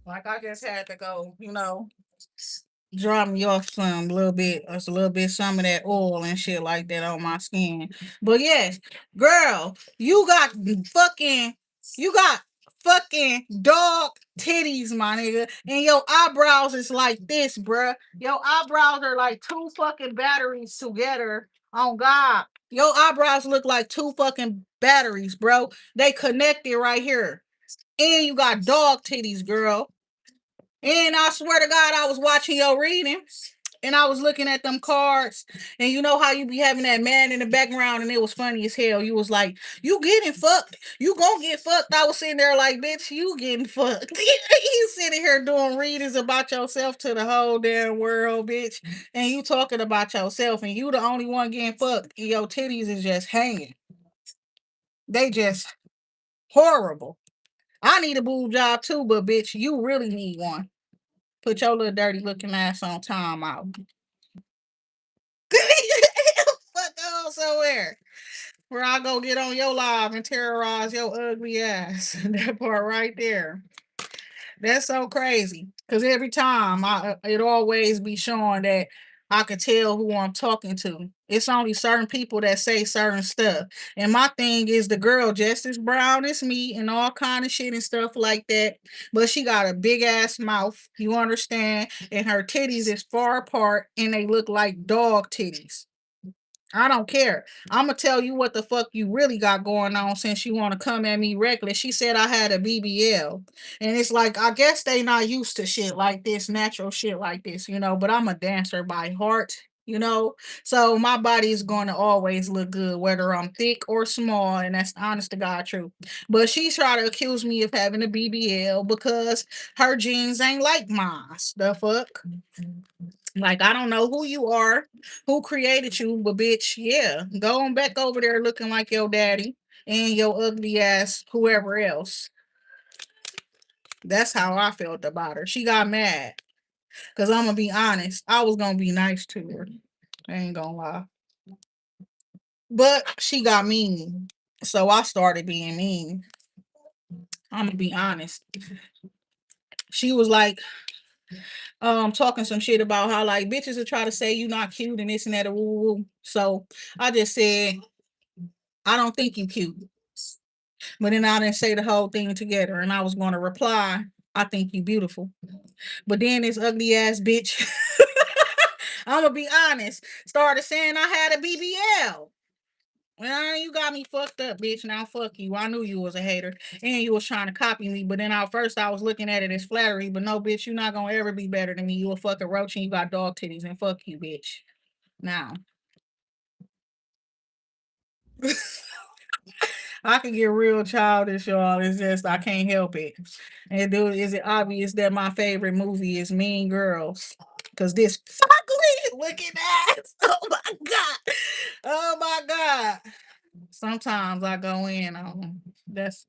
Like I just had to go, drop me off some little bit, just a little bit, some of that oil and shit like that on my skin. But yes, girl, you got fucking dog titties, my nigga. And your eyebrows is like this, bruh. Your eyebrows are like two fucking batteries together. On God. Your eyebrows look like two fucking batteries, bro. They connected right here. And you got dog titties, girl. And I swear to God, I was watching your reading and I was looking at them cards, and you know how you be having that man in the background, and it was funny as hell. You was like, "You getting fucked? You gonna get fucked?" I was sitting there like, "Bitch, you getting fucked?" You sitting here doing readings about yourself to the whole damn world, bitch, and you talking about yourself, and you the only one getting fucked. And your titties is just hanging. They just horrible. I need a boob job too, but bitch, you really need one. Put your little dirty looking ass on time out. Fuck on somewhere where I go get on your live and terrorize your ugly ass. That part right there. That's so crazy. Cause every time it always be showing that I could tell who I'm talking to. It's only certain people that say certain stuff. And my thing is the girl just as brown as me and all kind of shit and stuff like that. But she got a big ass mouth. You understand? And her titties is far apart and they look like dog titties. I don't care. I'm gonna tell you what the fuck you really got going on since you want to come at me reckless. She said I had a BBL, and it's like I guess they not used to shit like this, natural shit like this, you know. But I'm a dancer by heart, you know, so my body is going to always look good whether I'm thick or small, and that's honest to God truth. But she tried to accuse me of having a BBL because her jeans ain't like mine. The fuck. Like, I don't know who you are, who created you, but bitch, yeah, go on back over there looking like your daddy and your ugly ass, whoever else. That's how I felt about her. She got mad. Cause I'm gonna be honest, I was gonna be nice to her. I ain't gonna lie. But she got mean. So I started being mean. I'm gonna be honest. She was like, talking some shit about how like bitches will try to say you not cute and this and that. Woo, woo, woo. So I just said, I don't think you cute. But then I didn't say the whole thing together, and I was going to reply, I think you beautiful. But then this ugly ass bitch, I'm gonna be honest, started saying I had a BBL. Well, you got me fucked up, bitch. Now fuck you. I knew you was a hater and you was trying to copy me. But then at first I was looking at it as flattery. But no, bitch, you not gonna ever be better than me. You a fucking roach and you got dog titties and fuck you, bitch. Now I can get real childish, y'all. It's just I can't help it. And dude, is it obvious that my favorite movie is Mean Girls? Cause this ugly looking ass. Oh my god. Oh my god. Sometimes I go in on that's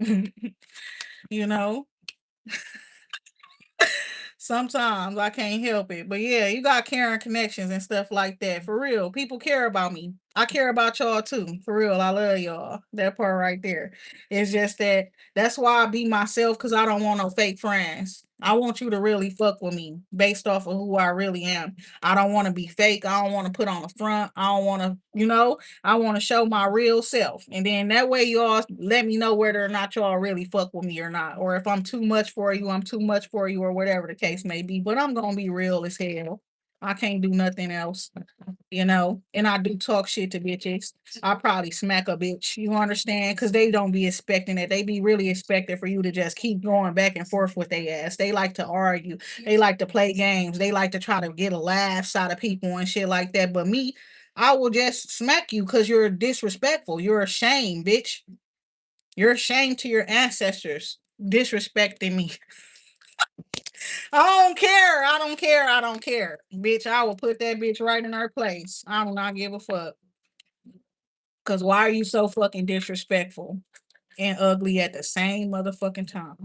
you know. Sometimes I can't help it. But yeah, you got caring connections and stuff like that. For real. People care about me. I care about y'all too. For real. I love y'all. That part right there. It's just that that's why I be myself because I don't want no fake friends. I want you to really fuck with me based off of who I really am. I don't want to be fake. I don't want to put on a front. I don't want to, I want to show my real self. And then that way y'all let me know whether or not y'all really fuck with me or not. Or if I'm too much for you, I'm too much for you, or whatever the case may be. But I'm gonna be real as hell. I can't do nothing else, and I do talk shit to bitches. I probably smack a bitch, you understand? Because they don't be expecting it. They be really expecting for you to just keep going back and forth with their ass. They like to argue. They like to play games. They like to try to get a laugh out of people and shit like that. But me, I will just smack you because you're disrespectful. You're a shame, bitch. You're a shame to your ancestors disrespecting me. I don't care. I don't care. I don't care. Bitch, I will put that bitch right in her place. I do not give a fuck. Cause why are you so fucking disrespectful and ugly at the same motherfucking time?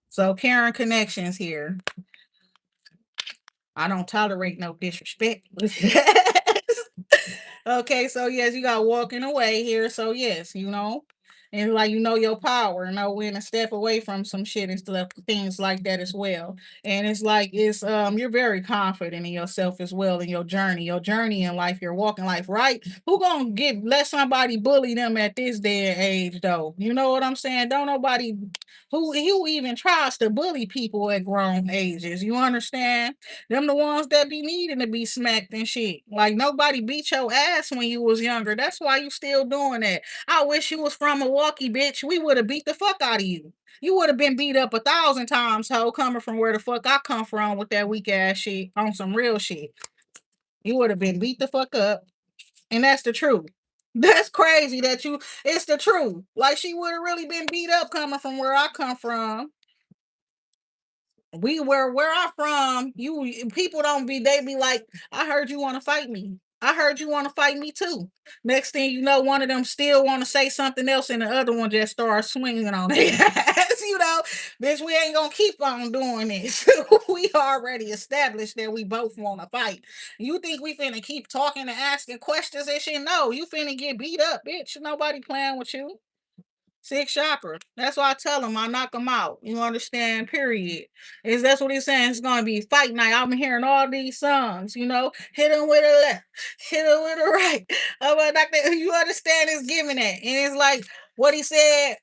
So Karen Connections here. I don't tolerate no disrespect. Okay, so yes, you got walking away here. So yes, and like you know your power, and know when to step away from some shit and stuff, things like that as well. And it's like you're very confident in yourself as well in your journey in life, you're walking life right. Who gonna let somebody bully them at this day and age though? You know what I'm saying? Don't nobody who even tries to bully people at grown ages. You understand? Them the ones that be needing to be smacked and shit. Like nobody beat your ass when you was younger. That's why you still doing that. I wish you was from Milwaukee, bitch. We would have beat the fuck out of you. You would have been beat up 1,000 times, ho, coming from where the fuck I come from with that weak ass shit on some real shit. You would have been beat the fuck up. And that's the truth. That's crazy that it's the truth. Like she would have really been beat up coming from where I come from. We where I'm from, you people don't be they be like, I heard you want to fight me. I heard you want to fight me too. Next thing you know, one of them still want to say something else, and the other one just starts swinging on their ass. Bitch, we ain't gonna keep on doing this. We already established that we both want to fight. You think we finna keep talking and asking questions and shit? No, you finna get beat up, bitch. Nobody playing with you. Six shopper. That's why I tell him I knock him out. You understand? Period. Is that's what he's saying? It's gonna be fight night. I'm hearing all these songs. Hit him with a left, hit him with a right. You understand? It's giving that, and it's like what he said.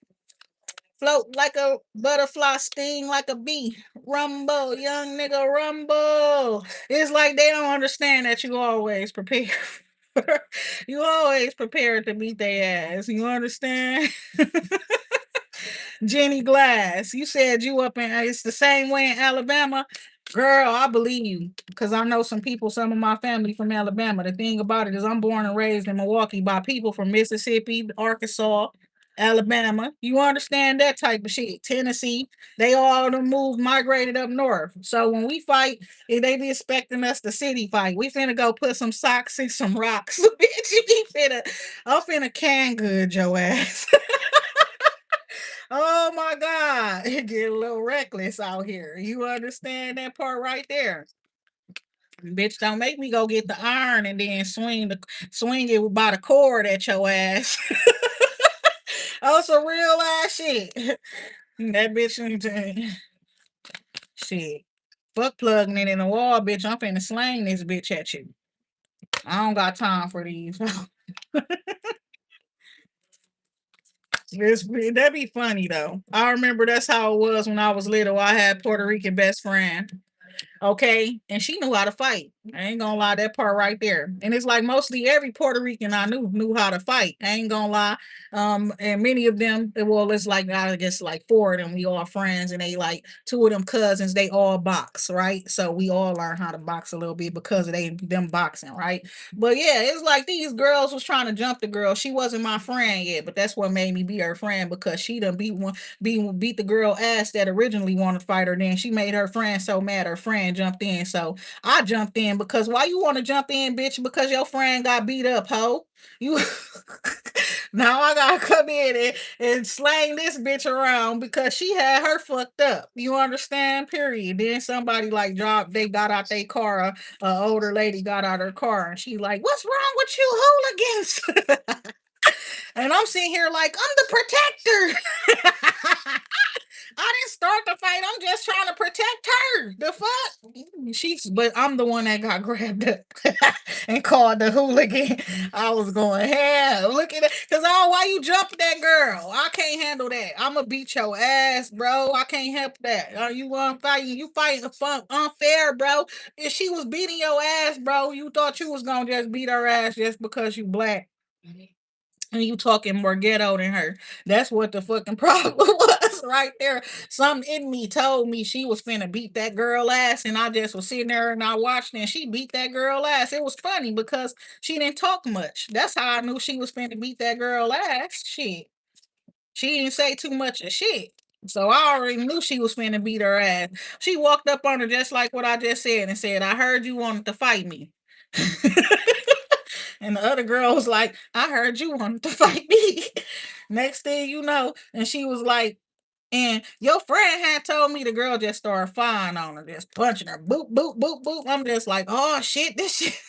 Float like a butterfly, sting like a bee. Rumble, young nigga, rumble. It's like they don't understand that you always prepare. You always prepared to beat their ass. You understand? Jenny Glass, you said you up in it's the same way in Alabama. Girl, I believe you because I know some people, some of my family from Alabama. The thing about it is, I'm born and raised in Milwaukee by people from Mississippi, Arkansas, Alabama. You understand that type of shit? Tennessee, they all done moved, migrated up north. So when we fight, they be expecting us to city fight. We finna go put some socks and some rocks. Bitch, I'm finna can good your ass. Oh my God. It get a little reckless out here. You understand that part right there. Bitch, don't make me go get the iron and then swing it by the cord at your ass. Oh, some real ass shit. That bitch shit. Fuck plugging it in the wall, bitch. I'm finna slang this bitch at you. I don't got time for these. That'd be funny though. I remember that's how it was when I was little. I had Puerto Rican best friend. Okay, and she knew how to fight. I ain't gonna lie, that part right there. And it's like mostly every Puerto Rican I knew how to fight. I ain't gonna lie. And many of them, well, it's like I guess like four of them, we all friends, and they like two of them cousins, they all box, right? So we all learn how to box a little bit because of them boxing, right? But yeah, it's like these girls was trying to jump the girl. She wasn't my friend yet, but that's what made me be her friend because she done beat the girl ass that originally wanted to fight her. Then she made her friend so mad her friend jumped in. So I jumped in because why you want to jump in, bitch? Because your friend got beat up, ho. You now I gotta come in and slang this bitch around because she had her fucked up. You understand? Period. Then somebody like dropped, they got out their car, a older lady got out her car and she like, what's wrong with you hooligans? And I'm sitting here like, I'm the protector. I didn't start the fight. I'm just trying to protect her. The fuck? But I'm the one that got grabbed up and called the hooligan. I was going, hey, look at it. Cause why you jumping that girl? I can't handle that. I'ma beat your ass, bro. I can't help that. Are you fighting? You fighting fun unfair, bro. If she was beating your ass, bro, you thought you was gonna just beat her ass just because you black. And you talking more ghetto than her. That's what the fucking problem was right there. Something in me told me she was finna beat that girl ass, and I just was sitting there and I watched, and she beat that girl ass. It was funny because she didn't talk much. That's how I knew she was finna beat that girl ass. Shit, she didn't say too much of shit. So I already knew she was finna beat her ass. She walked up on her just like what I just said and said, I heard you wanted to fight me. And the other girl was like, I heard you wanted to fight me. Next thing you know, and she was like, and your friend had told me the girl just started firing on her, just punching her. Boop, boop, boop, boop. I'm just like, oh shit, this shit.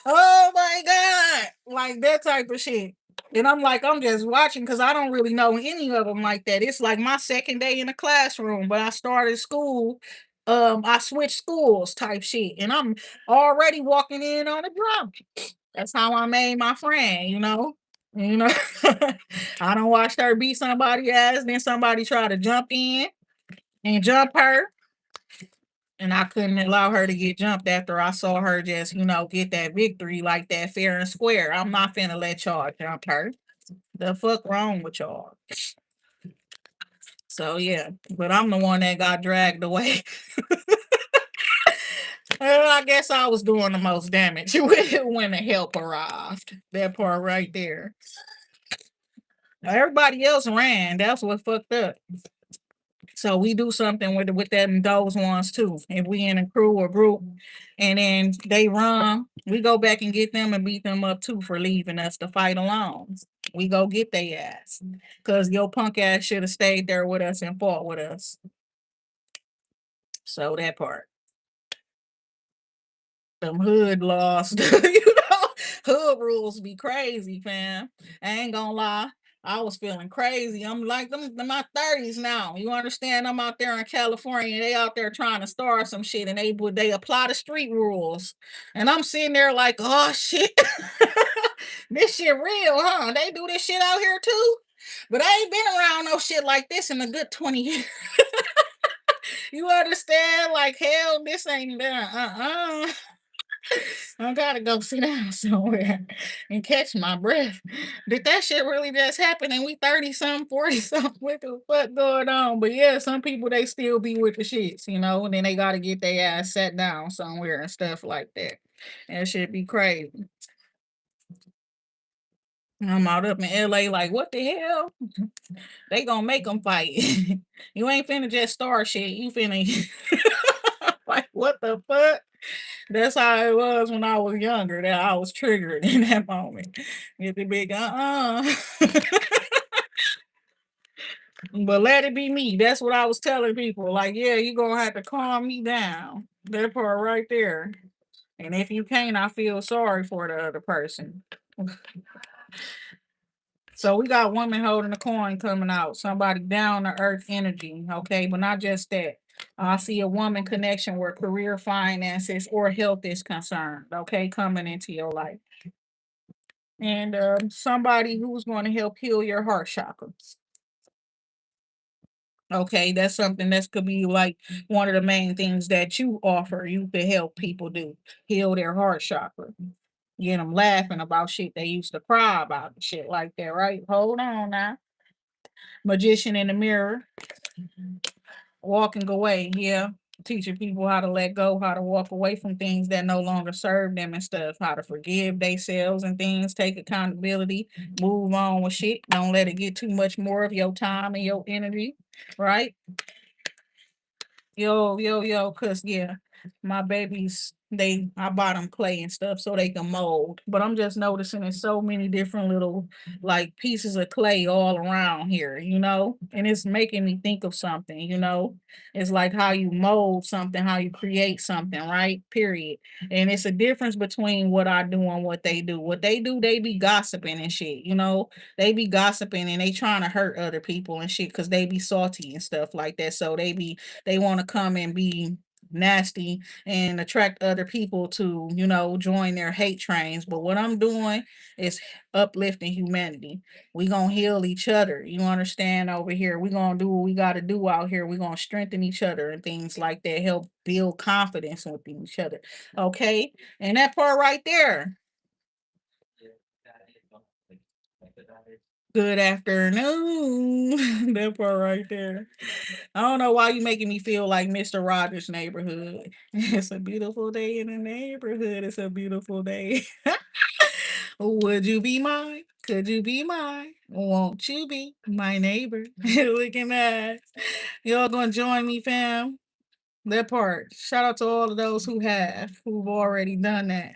Oh my God. Like that type of shit. And I'm like, I'm just watching because I don't really know any of them like that. It's like my second day in the classroom, but I started school. I switched schools type shit, and I'm already walking in on a drunk. That's how I made my friend, you know. You know, I don't watch her beat somebody ass, then somebody try to jump in and jump her, and I couldn't allow her to get jumped after I saw her just, get that victory like that fair and square. I'm not finna let y'all jump her. The fuck wrong with y'all? So yeah, but I'm the one that got dragged away. Well, I guess I was doing the most damage when the help arrived. That part right there. Everybody else ran. That's what fucked up. So we do something with them those ones too. If we in a crew or group and then they run, we go back and get them and beat them up too for leaving us to fight alone. We go get their ass. Cause your punk ass should have stayed there with us and fought with us. So that part. Them hood laws, hood rules be crazy, fam. I ain't gonna lie. I was feeling crazy. I'm like them in my 30s now. You understand? I'm out there in California. They out there trying to start some shit, and they apply the street rules. And I'm sitting there like, oh shit, this shit real, huh? They do this shit out here too. But I ain't been around no shit like this in a good 20 years. You understand? Like hell, this ain't been I gotta go sit down somewhere and catch my breath. Did that shit really just happen? And we 30 something, 40 something? What the fuck going on? But yeah, some people they still be with the shits, and then they gotta get their ass sat down somewhere and stuff like that. That shit be crazy. I'm out up in LA like, what the hell? They gonna make them fight. You ain't finna just start shit. You finna like what the fuck? That's how it was when I was younger, that I was triggered in that moment. Get the big but let it be me. That's what I was telling people. Like, yeah, you gonna have to calm me down. That part right there. And if you can't, I feel sorry for the other person. So we got women holding a coin coming out. Somebody down to earth energy, okay, but not just that. I see a woman connection where career, finances, or health is concerned, okay, coming into your life. And somebody who's going to help heal your heart chakra. Okay, that's something that could be like one of the main things that you offer. You could help people do heal their heart chakra. Get them laughing about shit they used to cry about and shit like that, right? Hold on now. Magician in the mirror, walking away, yeah. Teaching people how to let go, how to walk away from things that no longer serve them and stuff, how to forgive themselves and things, take accountability, move on with shit. Don't let it get too much more of your time and your energy, right? Yo, yo, yo, cause yeah, my babies, I bought them clay and stuff so they can mold. But I'm just noticing there's so many different little like pieces of clay all around here. And it's making me think of something. It's like how you mold something, how you create something, right? Period. And it's a difference between what I do and what they do. What they do, they be gossiping and shit. They be gossiping and they trying to hurt other people and shit because they be salty and stuff like that. So they want to come and be nasty and attract other people to, join their hate trains. But what I'm doing is uplifting humanity. We gonna heal each other. You understand over here? We gonna do what we gotta do out here. We gonna strengthen each other and things like that. Help build confidence with each other. Okay. And that part right there. Good afternoon. That part right there. I don't know why you making me feel like Mr. Rogers' neighborhood. It's a beautiful day in the neighborhood. It's a beautiful day. Would you be mine? Could you be mine? Won't you be my neighbor? Looking at y'all gonna join me, fam. That part. Shout out to all of those who've already done that.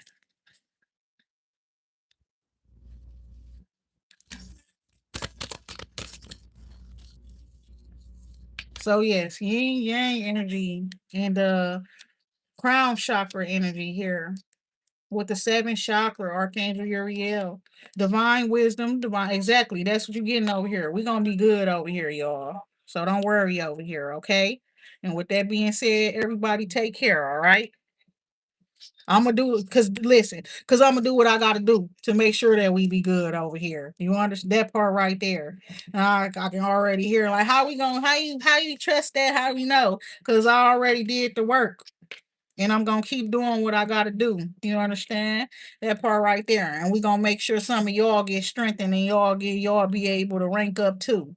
So yes, yin yang energy and crown chakra energy here. with the seven chakra, Archangel Uriel. Divine wisdom, divine exactly. That's what you're getting over here. We're gonna be good over here, y'all. So don't worry over here, okay? And with that being said, everybody take care, all right? I'm gonna do it because listen, because I'm gonna do what I gotta do to make sure that we be good over here. You understand that part right there? I can already hear like how we gonna how you trust that? How we know? Because I already did the work and I'm gonna keep doing what I gotta do. You understand that part right there? And we gonna make sure some of y'all get strengthened and y'all be able to rank up too.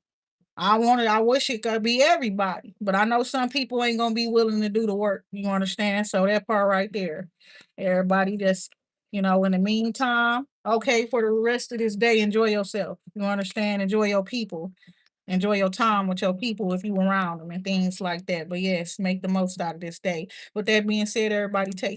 I wish it could be everybody, but I know some people ain't gonna be willing to do the work. You understand? So that part right there. Everybody just, in the meantime, okay, for the rest of this day, enjoy yourself. You understand? Enjoy your people. Enjoy your time with your people if you around them and things like that. But yes, make the most out of this day. With that being said, everybody take